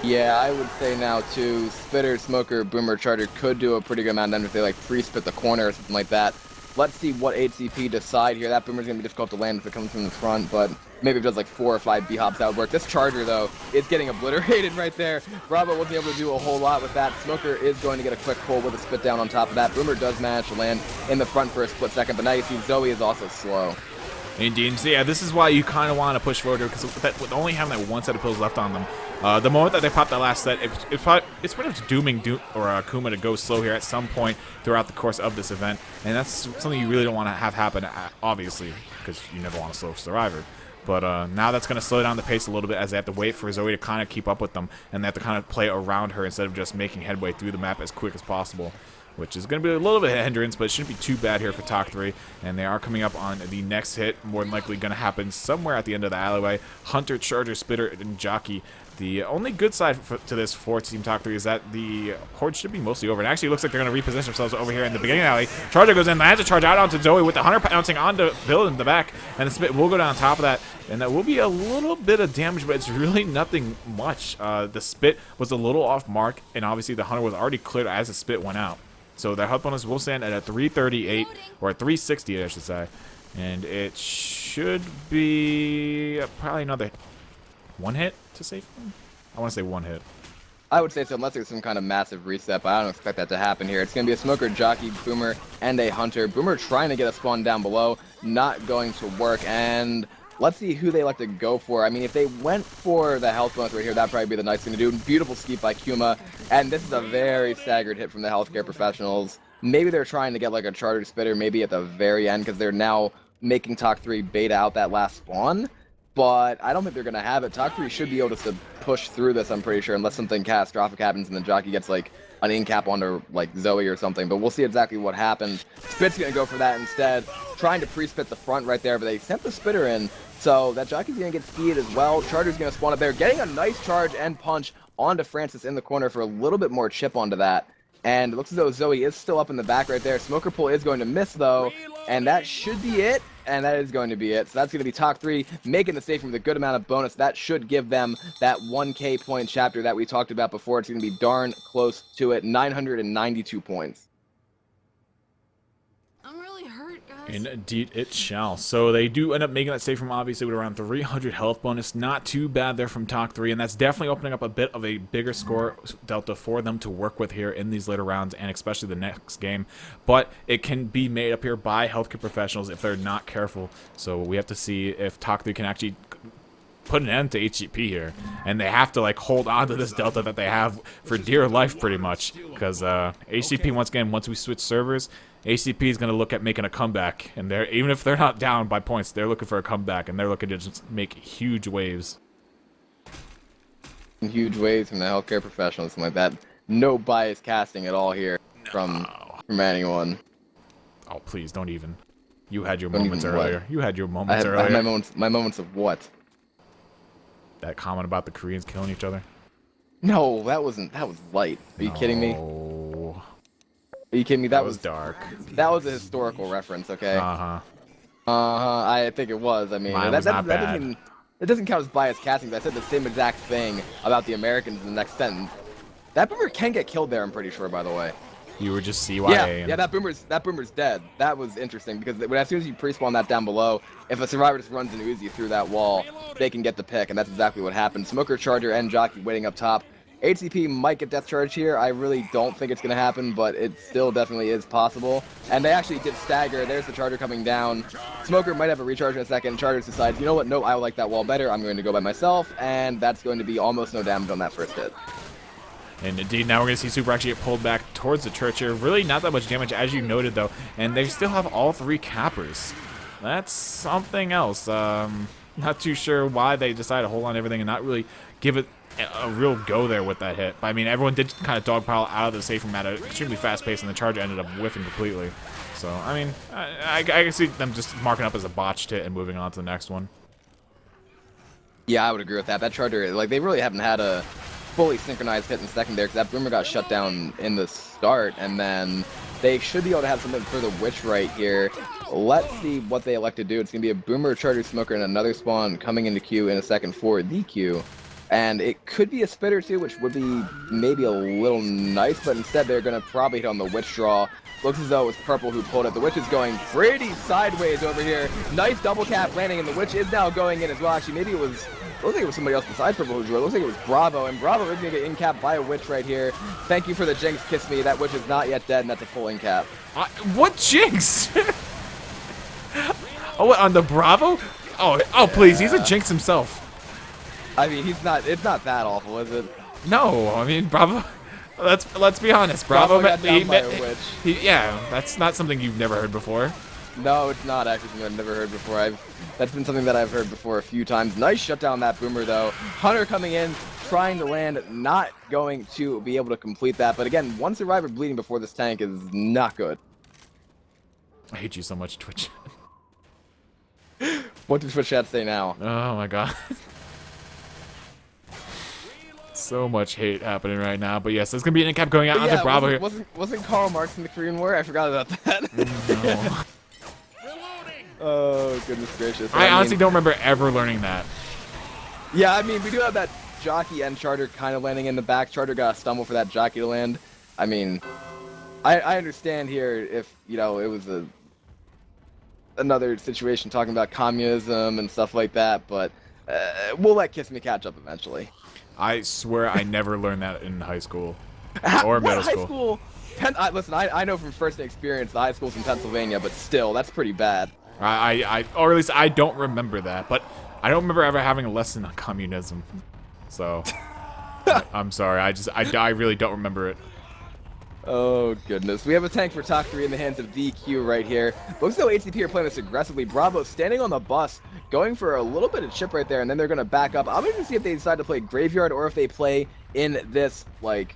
S1: Yeah, I would say now, too, Spitter, Smoker, Boomer, Charger could do a pretty good amount of damage if they, like, pre-spit the corner or something like that. Let's see what HCP decide here. That Boomer's going to be difficult to land if it comes from the front, but maybe if it does like 4 or 5 B-hops, that would work. This Charger, though, is getting obliterated right there. Bravo wasn't able to do a whole lot with that. Smoker is going to get a quick pull with a spit down on top of that. Boomer does manage to land in the front for a split second, but now you see Zoe is also slow.
S2: Indeed. So yeah, this is why you kind of want to push forward, because with only having that 1 set of pills left on them, the moment that they pop that last set, it's pretty much dooming Kuma to go slow here at some point throughout the course of this event, and that's something you really don't want to have happen, obviously, because you never want to slow Survivor. But now that's going to slow down the pace a little bit, as they have to wait for Zoe to kind of keep up with them, and they have to kind of play around her instead of just making headway through the map as quick as possible, which is going to be a little bit of a hindrance, but it shouldn't be too bad here for TakTak. And they are coming up on the next hit, more than likely going to happen somewhere at the end of the alleyway. Hunter, Charger, Spitter, and Jockey. The only good side to this for Team TakTak is that the horde should be mostly over. And actually, it looks like they're going to reposition themselves over here in the beginning alley. Charger goes in, lands a charge out onto Zoe with the Hunter bouncing onto Bill in the back, and the Spit will go down on top of that. And that will be a little bit of damage, but it's really nothing much. The Spit was a little off mark, and obviously the Hunter was already cleared as the Spit went out. So their health bonus will stand at a 338, or a 360, I should say. And it should be probably another 1 hit to save them. I want to say 1 hit.
S1: I would say so, unless there's some kind of massive reset, but I don't expect that to happen here. It's going to be a Smoker, Jockey, Boomer, and a Hunter. Boomer trying to get a spawn down below, not going to work, and let's see who they like to go for. I mean, if they went for the health bonus right here, that'd probably be the nice thing to do. Beautiful skeep by Kuma, and this is a very staggered hit from the healthcare professionals. Maybe they're trying to get like a Charger Spitter maybe at the very end, because they're now making TakTak beta out that last spawn. But I don't think they're going to have it. TakTak should be able to push through this, I'm pretty sure, unless something catastrophic happens and the Jockey gets like an in-cap onto like Zoe or something. But we'll see exactly what happens. Spit's going to go for that instead, trying to pre-spit the front right there, but they sent the Spitter in. So that Jockey's going to get skied as well. Charger's going to spawn up there, getting a nice charge and punch onto Francis in the corner for a little bit more chip onto that. And it looks as though Zoe is still up in the back right there. Smoker pull is going to miss, though. And that should be it. And that is going to be it. So that's going to be TakTak making the save with a good amount of bonus. That should give them that 1K point chapter that we talked about before. It's going to be darn close to it. 992 points.
S7: I'm really hurt, guys.
S2: Indeed it shall. So they do end up making that save from obviously with around 300 health bonus. Not too bad there from TakTak, and that's definitely opening up a bit of a bigger score delta for them to work with here in these later rounds, and especially the next game. But it can be made up here by healthcare professionals if they're not careful. So we have to see if TakTak can actually put an end to HCP here, and they have to like hold on to this delta that they have for dear life pretty much, because HCP once again, once we switch servers, HCP is going to look at making a comeback, and they're, even if they're not down by points, they're looking for a comeback, and they're looking to just make huge waves.
S1: Huge waves from the healthcare professionals, something like that. No bias casting at all here from anyone.
S2: Oh, please, don't even. You had your moments earlier.
S1: What?
S2: You had your
S1: I
S2: moments
S1: had
S2: earlier.
S1: my moments of what?
S2: That comment about the Koreans killing each other?
S1: No, that was light. Are you kidding me?
S2: Oh,
S1: Are you kidding me?
S2: that was dark.
S1: That was a historical reference, okay?
S2: Uh-huh.
S1: I think it was. I mean,
S2: Mine
S1: that,
S2: was
S1: that,
S2: not
S1: that
S2: bad.
S1: doesn't even, it doesn't count as biased casting. I said the same exact thing about the Americans in the next sentence. That boomer can get killed there, I'm pretty sure, by the way.
S2: You were just CYA.
S1: Yeah, that boomer's dead. That was interesting because as soon as you pre-spawn that down below, if a survivor just runs an Uzi through that wall, they can get the pick, and that's exactly what happened. Smoker, Charger, and Jockey waiting up top. HCP might get Death Charge here. I really don't think it's going to happen, but it still definitely is possible. And they actually did stagger. There's the Charger coming down. Smoker might have a recharge in a second. Charger decides, you know what, no, I like that wall better. I'm going to go by myself, and that's going to be almost no damage on that first hit.
S2: And indeed, now we're going to see Super actually get pulled back towards the church here. Really not that much damage, as you noted, though. And they still have all 3 cappers. That's something else. Not too sure why they decided to hold on to everything and not really give it a real go there with that hit. But, I mean, everyone did kind of dogpile out of the safe room at an extremely fast pace, and the charge ended up whiffing completely. So, I mean, I can see them just marking up as a botched hit and moving on to the next one.
S1: Yeah, I would agree with that. That Charger, like, they really haven't had a fully synchronized hit in the second there, because that Boomer got shut down in the start, and then they should be able to have something for the Witch right here. Let's see what they elect to do. It's going to be a Boomer, Charger, Smoker, and another spawn coming into queue in a second for the queue. And it could be a Spitter too, which would be maybe a little nice, but instead they're going to probably hit on the Witch draw. Looks as though it was Purple who pulled it. The Witch is going pretty sideways over here. Nice double cap landing, and the Witch is now going in as well. Actually, maybe it was... I don't think it was somebody else besides Purple who drew it. Looks like it was Bravo, and Bravo is going to get in-capped by a Witch right here. Thank you for the Jinx, Kiss Me. That Witch is not yet dead, and that's a full in-cap.
S2: What Jinx? Oh, what, on the Bravo? Oh, please, he's a Jinx himself.
S1: I mean, it's not that awful, is it?
S2: No, I mean, Bravo... Let's be honest. Bravo
S1: got down by a Witch.
S2: Yeah, that's not something you've never heard before.
S1: No, it's not actually something I've never heard before. That's been something that I've heard before a few times. Nice shutdown that Boomer though. Hunter coming in, trying to land, not going to be able to complete that. But again, one survivor bleeding before this tank is not good.
S2: I hate you so much, Twitch.
S1: What does Twitch chat say now?
S2: Oh my god. So much hate happening right now, but yes, there's gonna be an in-cap going out onto Bravo here.
S1: Wasn't Karl Marx in the Korean War? I forgot about that.
S2: No.
S1: Oh goodness gracious!
S2: I honestly don't remember ever learning that.
S1: Yeah, I mean we do have that Jockey and Charter kind of landing in the back. Charter got a stumble for that Jockey to land. I mean, I understand here if you know it was another situation talking about communism and stuff like that, but we'll let Kiss Me catch up eventually.
S2: I swear I never learned that in high school or middle school.
S1: Listen, I know from first experience the high schools in Pennsylvania, but still, that's pretty bad.
S2: Or at least I don't remember that, but I don't remember ever having a lesson on communism. So, I'm sorry, I really don't remember it.
S1: Oh goodness, we have a tank for top 3 in the hands of DQ right here. Looks as though HCP are playing this aggressively. Bravo standing on the bus, going for a little bit of chip right there, and then they're going to back up. I'm going to see if they decide to play Graveyard or if they play in this, like,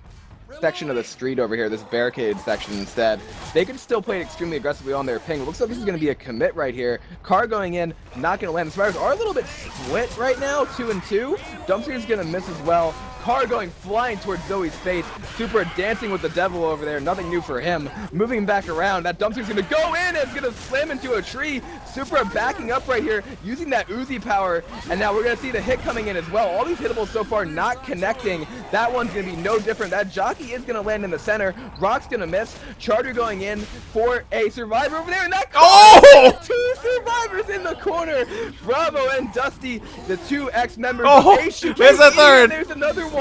S1: section of the street over here, this barricade section instead. They could still play it extremely aggressively on their ping. It looks like this is going to be a commit right here. Carr going in, not going to land. The survivors are a little bit split right now, 2 and 2. Dumpster is going to miss as well. Carr going flying towards Zoe's face. Super dancing with the devil over there. Nothing new for him. Moving back around. That dumpster's going to go in and it's going to slam into a tree. Super backing up right here, using that Uzi power. And now we're going to see the hit coming in as well. All these hittables so far not connecting. That one's going to be no different. That Jockey is going to land in the center. Rock's going to miss. Charter going in for a survivor over there. And that two survivors in the corner. Bravo and Dusty, the 2 ex-members of HU.
S2: There's a third.
S1: There's another one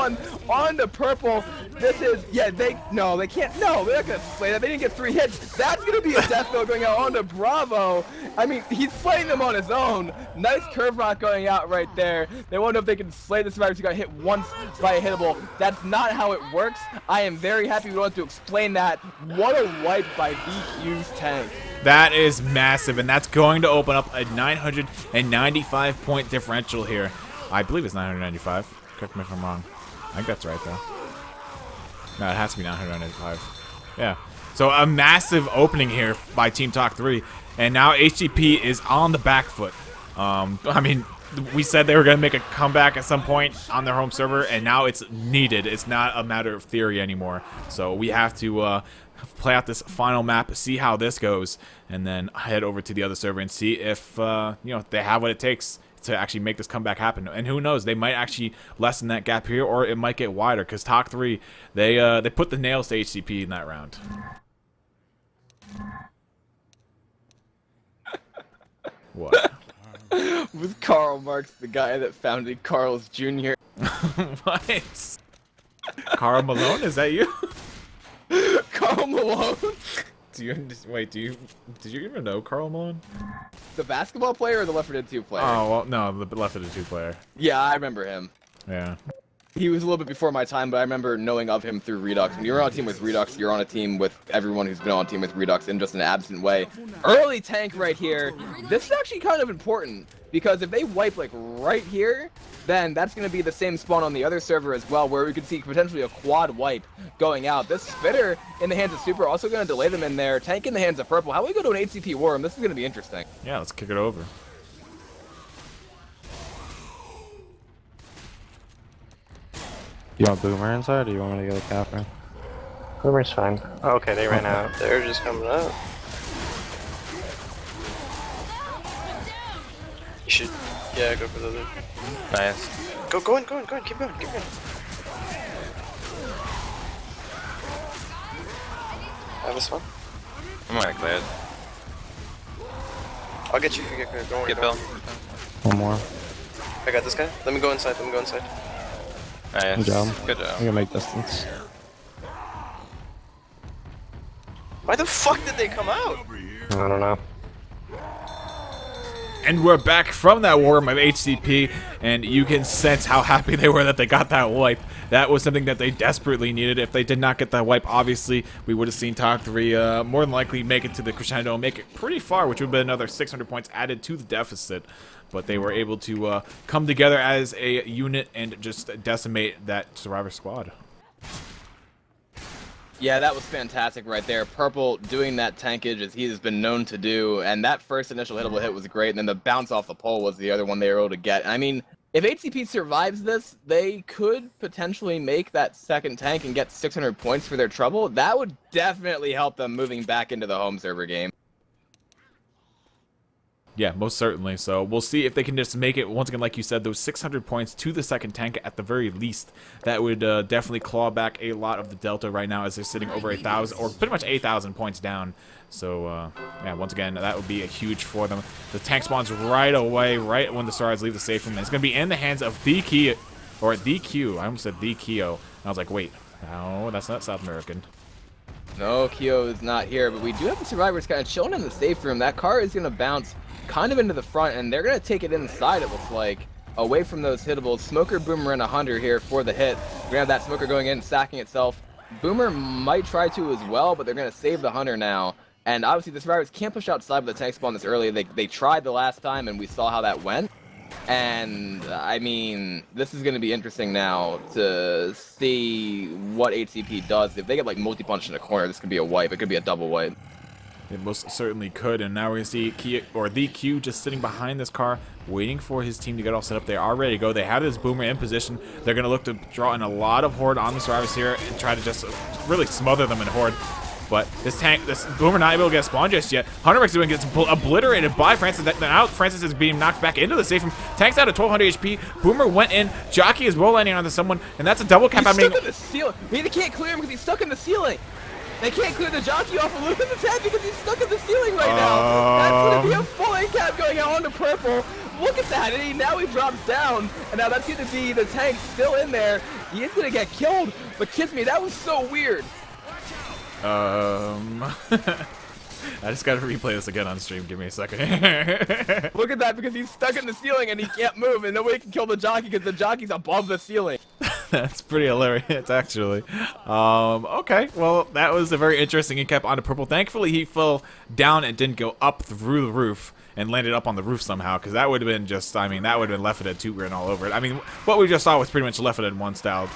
S1: on the Purple. This is, yeah, they can't, no, they're not going to slay that. They didn't get 3 hits. That's going to be a death throw going out onto Bravo. I mean, he's slaying them on his own. Nice curve rock going out right there. They won't know if they can slay the survivors who got hit once by a hittable. That's not how it works. I am very happy we don't have to explain that. What a wipe by DQ's tank.
S2: That is massive, and that's going to open up a 995 point differential here. I believe it's 995. Correct me if I'm wrong. I think that's right, though. No, it has to be 995. Yeah. So a massive opening here by Team Talk 3, and now HGP is on the back foot. I mean, we said they were going to make a comeback at some point on their home server, and now it's needed. It's not a matter of theory anymore. So we have to play out this final map, see how this goes, and then head over to the other server and see if they have what it takes to actually make this comeback happen. And who knows, they might actually lessen that gap here, or it might get wider, because Tak3, they put the nails to HCP in that round. What?
S1: Was Karl Marx the guy that founded Carl's Jr.?
S2: What? Karl Malone, is that you?
S1: Karl Malone?
S2: Did you even know Karl Malone?
S1: The basketball player or the L4D2 player?
S2: Oh, well, no, the L4D2 player.
S1: Yeah, I remember him.
S2: Yeah.
S1: He was a little bit before my time, but I remember knowing of him through Redux. When you're on a team with Redux, you're on a team with everyone who's been on a team with Redux in just an absent way. Early tank right here. This is actually kind of important, because if they wipe like right here, then that's going to be the same spawn on the other server as well, where we could see potentially a quad wipe going out. This Spitter in the hands of Super also going to delay them in there. Tank in the hands of Purple. How do we go to an HCP Worm? This is going to be interesting.
S2: Yeah, let's kick it over.
S6: You want Boomer inside, or do you want me to get a Catherine?
S4: Boomer's fine. Oh, okay, they ran out. They're just coming up. You should, yeah, go for the loop.
S3: Nice.
S4: Go in, keep going. Have this one.
S3: I'm gonna clear it.
S4: I'll get you if you get clear. Don't worry.
S3: Get Bill.
S6: One more.
S4: I got this guy. Let me go inside.
S3: Nice.
S6: Good job.
S3: Good
S6: I'm
S3: job.
S6: gonna make distance.
S4: Why the fuck did they come out?
S6: I don't know.
S2: And we're back from that worm of HCP, and you can sense how happy they were that they got that wipe. That was something that they desperately needed. If they did not get that wipe, obviously, we would have seen Tak3 more than likely make it to the crescendo and make it pretty far, which would have been another 600 points added to the deficit. But they were able to come together as a unit and just decimate that Survivor squad.
S1: Yeah, that was fantastic right there. Purple doing that tankage as he has been known to do, and that first initial hittable hit was great, and then the bounce off the pole was the other one they were able to get. I mean, if HCP survives this, they could potentially make that second tank and get 600 points for their trouble. That would definitely help them moving back into the home server game.
S2: Yeah, most certainly. So we'll see if they can just make it, once again, like you said, those 600 points to the second tank at the very least. That would definitely claw back a lot of the delta right now as they're sitting over 1,000, or pretty much 8,000 points down. So, yeah, once again, that would be a huge for them. The tank spawns right away, right when the Stars leave the safe room. It's going to be in the hands of the Q. I almost said the Keo. And I was like, wait, no, that's not South American.
S1: No, Keo is not here, but we do have the survivors kind of chilling in the safe room. That car is going to bounce kind of into the front, and they're going to take it inside, it looks like, away from those hittables. Smoker, Boomer, and a Hunter here for the hit. We're going to have that Smoker going in, stacking itself. Boomer might try to as well, but they're going to save the Hunter now. And obviously the survivors can't push outside with the tank spawn this early. They tried the last time, and we saw how that went. And, I mean, this is going to be interesting now to see what HCP does. If they get, like, multi-punch in a corner, this could be a wipe. It could be a double wipe.
S2: It most certainly could, and now we're going to see the Q just sitting behind this car, waiting for his team to get all set up. They are ready to go. They have this Boomer in position. They're going to look to draw in a lot of Horde on the survivors here and try to just really smother them in Horde. But this Boomer not able to get spawned just yet. Huntermix doing gets obliterated by Francis. Now Francis is being knocked back into the safe room. Tank's out at 1,200 HP. Boomer went in. Jockey is roll landing onto someone, and that's a double cap.
S1: He's stuck in the ceiling. They can't clear him because he's stuck in the ceiling. They can't clear the Jockey off of Luna's head because he's stuck in the ceiling right now. That's going to be a full A-cap going out onto Purple. Look at that. And now he drops down. And now that's going to be the tank still in there. He is going to get killed. But kiss me, that was so weird.
S2: I just gotta replay this again on stream. Give me a second.
S1: Look at that, because he's stuck in the ceiling and he can't move, and nobody can kill the Jockey because the Jockey's above the ceiling.
S2: That's pretty hilarious, actually. Okay, well, that was a very interesting and kept onto Purple. Thankfully, he fell down and didn't go up through the roof and landed up on the roof somehow, because that would have been just, I mean, that would have been Left 4 Dead 2 written all over it. I mean, what we just saw was pretty much Left 4 Dead 1 style.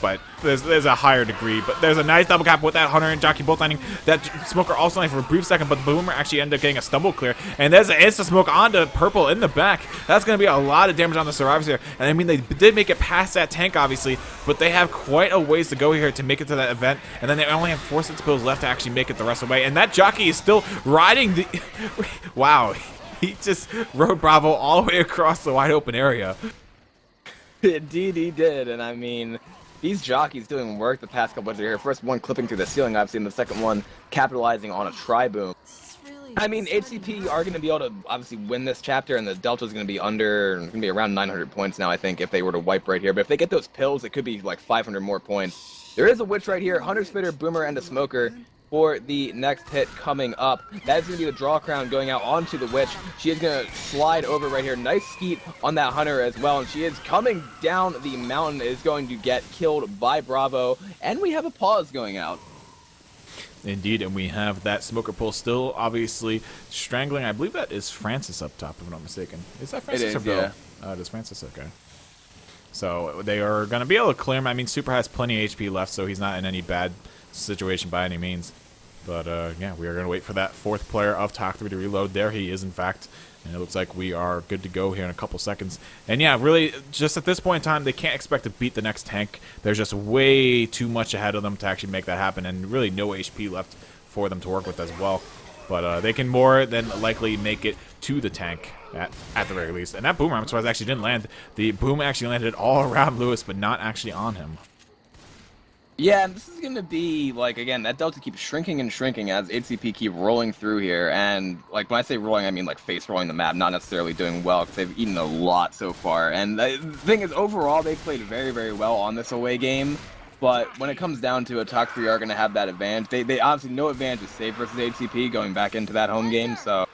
S2: but there's a higher degree. But there's a nice double cap with that Hunter and Jockey both landing. That Smoker also landing for a brief second, but the Boomer actually ended up getting a stumble clear. And there's an insta-smoke onto Purple in the back. That's going to be a lot of damage on the survivors here. And I mean, they did make it past that tank, obviously, but they have quite a ways to go here to make it to that event. And then they only have 4 sets of pills left to actually make it the rest of the way. And that Jockey is still riding the... Wow. He just rode Bravo all the way across the wide open area.
S1: Indeed he did, and I mean, these jockeys doing work the past couple of here. First one clipping through the ceiling, obviously, and the second one capitalizing on a tri-boom. I mean, HCP are going to be able to obviously win this chapter, and the Delta's going to be going to be around 900 points now, I think, if they were to wipe right here. But if they get those pills, it could be like 500 more points. There is a Witch right here, Hunter, Spitter, Boomer, and a Smoker for the next hit coming up. That is going to be the draw crown going out onto the Witch. She is going to slide over right here. Nice skeet on that Hunter as well, and she is coming down the mountain, is going to get killed by Bravo, and we have a pause going out.
S2: Indeed, and we have that Smoker Pole still obviously strangling. I believe that is Francis up top, if I'm not mistaken. Is that Francis or Bill? Yeah. It is Francis, okay. So they are going to be able to clear him. I mean, Super has plenty of HP left, so he's not in any bad situation by any means. But yeah, we are going to wait for that 4th player of TakTakTak to reload. There he is, in fact. And it looks like we are good to go here in a couple seconds. And yeah, really, just at this point in time, they can't expect to beat the next tank. There's just way too much ahead of them to actually make that happen, and really no HP left for them to work with as well. But they can more than likely make it to the tank, at the very least. And that Boomer, I'm surprised, actually didn't land. The boom actually landed all around Lewis, but not actually on him.
S1: Yeah, and this is going to be, like, again, that Delta keeps shrinking and shrinking as HCP keep rolling through here. And, like, when I say rolling, I mean, like, face rolling the map, not necessarily doing well, because they've eaten a lot so far. And the thing is, overall, they played very, very well on this away game. But when it comes down to it, TakTakTak are going to have that advantage. They obviously, no advantage is safe versus HCP going back into that home game, so...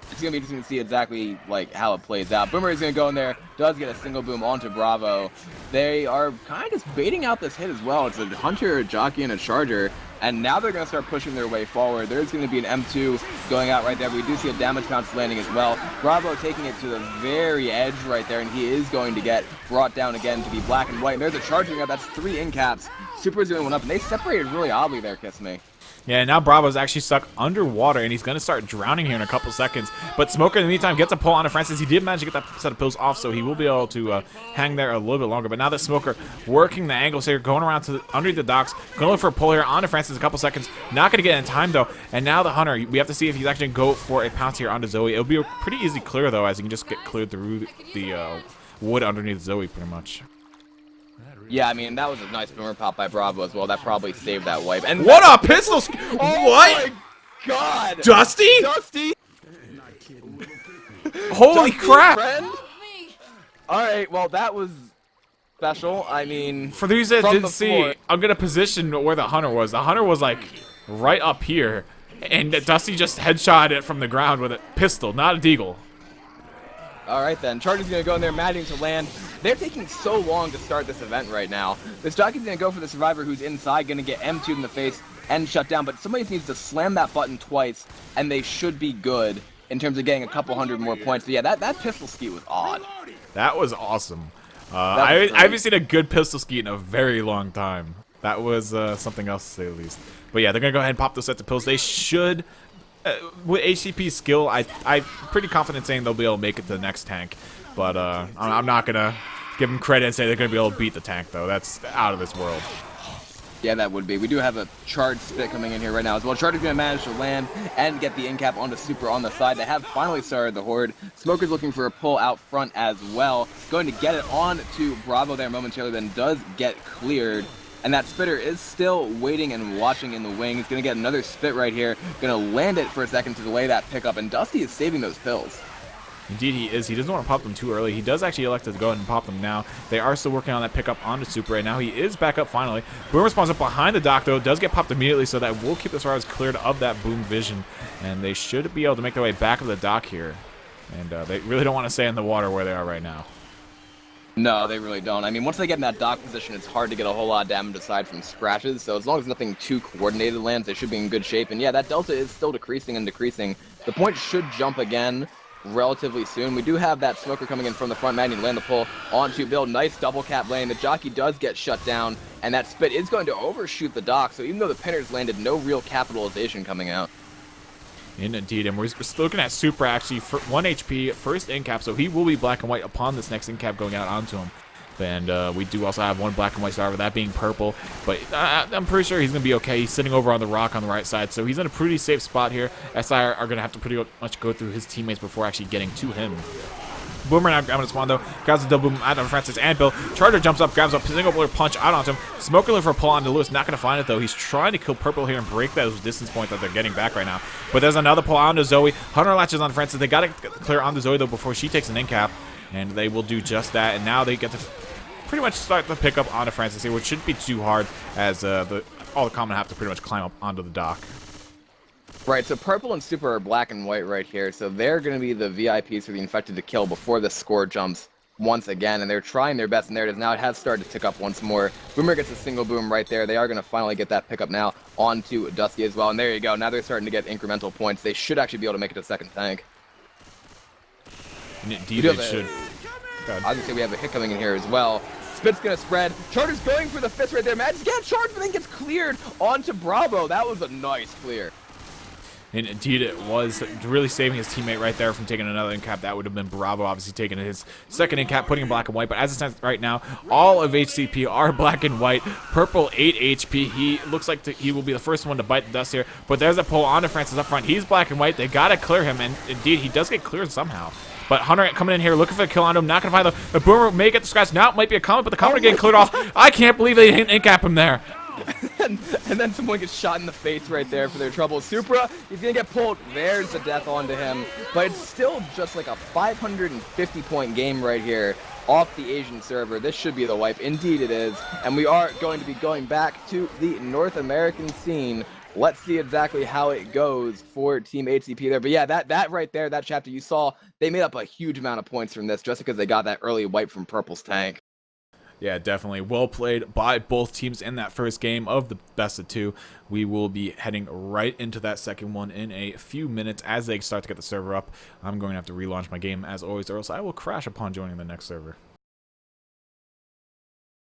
S1: It's going to be interesting to see exactly like how it plays out. Boomer is going to go in there, does get a single boom onto Bravo. They are kind of baiting out this hit as well. It's a Hunter, a Jockey, and a Charger. And now they're going to start pushing their way forward. There's going to be an M2 going out right there. We do see a damage bounce landing as well. Bravo taking it to the very edge right there, and he is going to get brought down again to be black and white. And there's a Charger up. That's 3 in caps. Super's doing one up, and they separated really oddly there, Kiss Me.
S2: Yeah, now Bravo's actually stuck underwater, and he's going to start drowning here in a couple seconds. But Smoker, in the meantime, gets a pull onto Francis. He did manage to get that set of pills off, so he will be able to hang there a little bit longer. But now that Smoker working the angles here, going around to under the docks, going to look for a pull here onto Francis a couple seconds. Not going to get in time, though. And now the Hunter, we have to see if he's actually going to go for a pounce here onto Zoe. It'll be a pretty easy clear, though, as he can just get cleared through the wood underneath Zoe, pretty much.
S1: Yeah, I mean, that was a nice Boomer pop by Bravo as well. That probably saved that wipe. And
S2: what a pistol!
S1: Oh
S2: what?
S1: My God!
S2: Dusty?
S1: Dusty!
S2: Holy crap!
S1: Friend? All right, well, that was special. I mean,
S2: for those that didn't see, I'm gonna position where the Hunter was. The Hunter was like right up here, and Dusty just headshot it from the ground with a pistol, not a deagle.
S1: All right, then. Charger's going to go in there, managing to land. They're taking so long to start this event right now. This jockey's going to go for the survivor who's inside, going to get M2'd in the face and shut down. But somebody needs to slam that button twice, and they should be good in terms of getting a couple hundred more points. But yeah, that pistol ski was odd.
S2: That was awesome. I haven't seen a good pistol ski in a very long time. That was something else, to say the least. But yeah, they're going to go ahead and pop those sets of pills. They should... with HCP's skill, I'm pretty confident saying they'll be able to make it to the next tank. But I'm not going to give them credit and say they're going to be able to beat the tank, though. That's out of this world.
S1: Yeah, that would be. We do have a charge spit coming in here right now as well. Charger's going to manage to land and get the in cap onto Super on the side. They have finally started the Horde. Smoker's looking for a pull out front as well. Going to get it on to Bravo there momentarily, then does get cleared. And that Spitter is still waiting and watching in the wing. He's going to get another spit right here. Going to land it for a second to delay that pickup. And Dusty is saving those pills.
S2: Indeed he is. He doesn't want to pop them too early. He does actually elect to go ahead and pop them now. They are still working on that pickup onto Super, and now he is back up finally. Boomer spawns up behind the dock, though. Does get popped immediately, so that will keep the survivors cleared of that boom vision. And they should be able to make their way back to the dock here. And they really don't want to stay in the water where they are right now.
S1: No, they really don't. I mean, once they get in that dock position, it's hard to get a whole lot of damage aside from scratches. So as long as nothing too coordinated lands, they should be in good shape. And yeah, that delta is still decreasing and decreasing. The point should jump again. relatively soon. We do have that smoker coming in from the front, managing to land the pull onto Bill. Nice double cap lane. The jockey does get shut down, and that spit is going to overshoot the dock. So even though the pinners landed, no real capitalization coming out.
S2: Indeed, and we're looking at Super actually for 1 HP, first in cap, so he will be black and white upon this next in cap going out onto him. And we do also have one black and white starter, that being purple, but I'm pretty sure he's going to be okay. He's sitting over on the rock on the right side, so he's in a pretty safe spot here. SI are going to have to pretty much go through his teammates before actually getting to him. Boomer now grabbing his spawn though, grabs the double boom out on Francis and Bill. Charger jumps up, grabs a single player punch out onto him. Smoker looking for a pull onto Lewis, not going to find it though. He's trying to kill purple here and break those distance points that they're getting back right now. But there's another pull onto Zoe. Hunter latches on Francis. They got to clear onto Zoe though before she takes an in cap, and they will do just that. And now they get to pretty much start the pickup onto Francis here, which shouldn't be too hard as all the common have to pretty much climb up onto the dock.
S1: Right, so purple and super are black and white right here, so they're going to be the VIPs for the infected to kill before the score jumps once again, and they're trying their best, and there it is. Now it has started to tick up once more. Boomer gets a single boom right there. They are going to finally get that pickup now onto Dusty as well, and there you go. Now they're starting to get incremental points. They should actually be able to make it to second tank.
S2: And indeed they should.
S1: I was going to say we have a hit coming in here as well. Spit's going to spread. Charter's going for the fist right there. Magic gets charged, but then gets cleared onto Bravo. That was a nice clear.
S2: And indeed it was, really saving his teammate right there from taking another in cap. That would have been Bravo obviously taking his second in cap, putting him black and white. But as it stands right now, all of HCP are black and white. Purple 8 HP. He looks like he will be the first one to bite the dust here. But there's a pull onto Francis up front. He's black and white. They got to clear him, and indeed he does get cleared somehow. But Hunter coming in here looking for a kill on him. Not going to find the Boomer may get the scratch. Now it might be a comment, but the comment getting cleared off. I can't believe they didn't in cap him there.
S1: and then someone gets shot in the face right there for their trouble. Supra, he's going to get pulled. There's the death onto him. But it's still just like a 550-point game right here off the Asian server. This should be the wipe. Indeed it is. And we are going to be going back to the North American scene. Let's see exactly how it goes for Team HCP there. But yeah, that right there, that chapter you saw, they made up a huge amount of points from this just because they got that early wipe from Purple's tank.
S2: Yeah, definitely. Well played by both teams in that first game of the best of two. We will be heading right into that second one in a few minutes as they start to get the server up. I'm going to have to relaunch my game as always, or else I will crash upon joining the next server.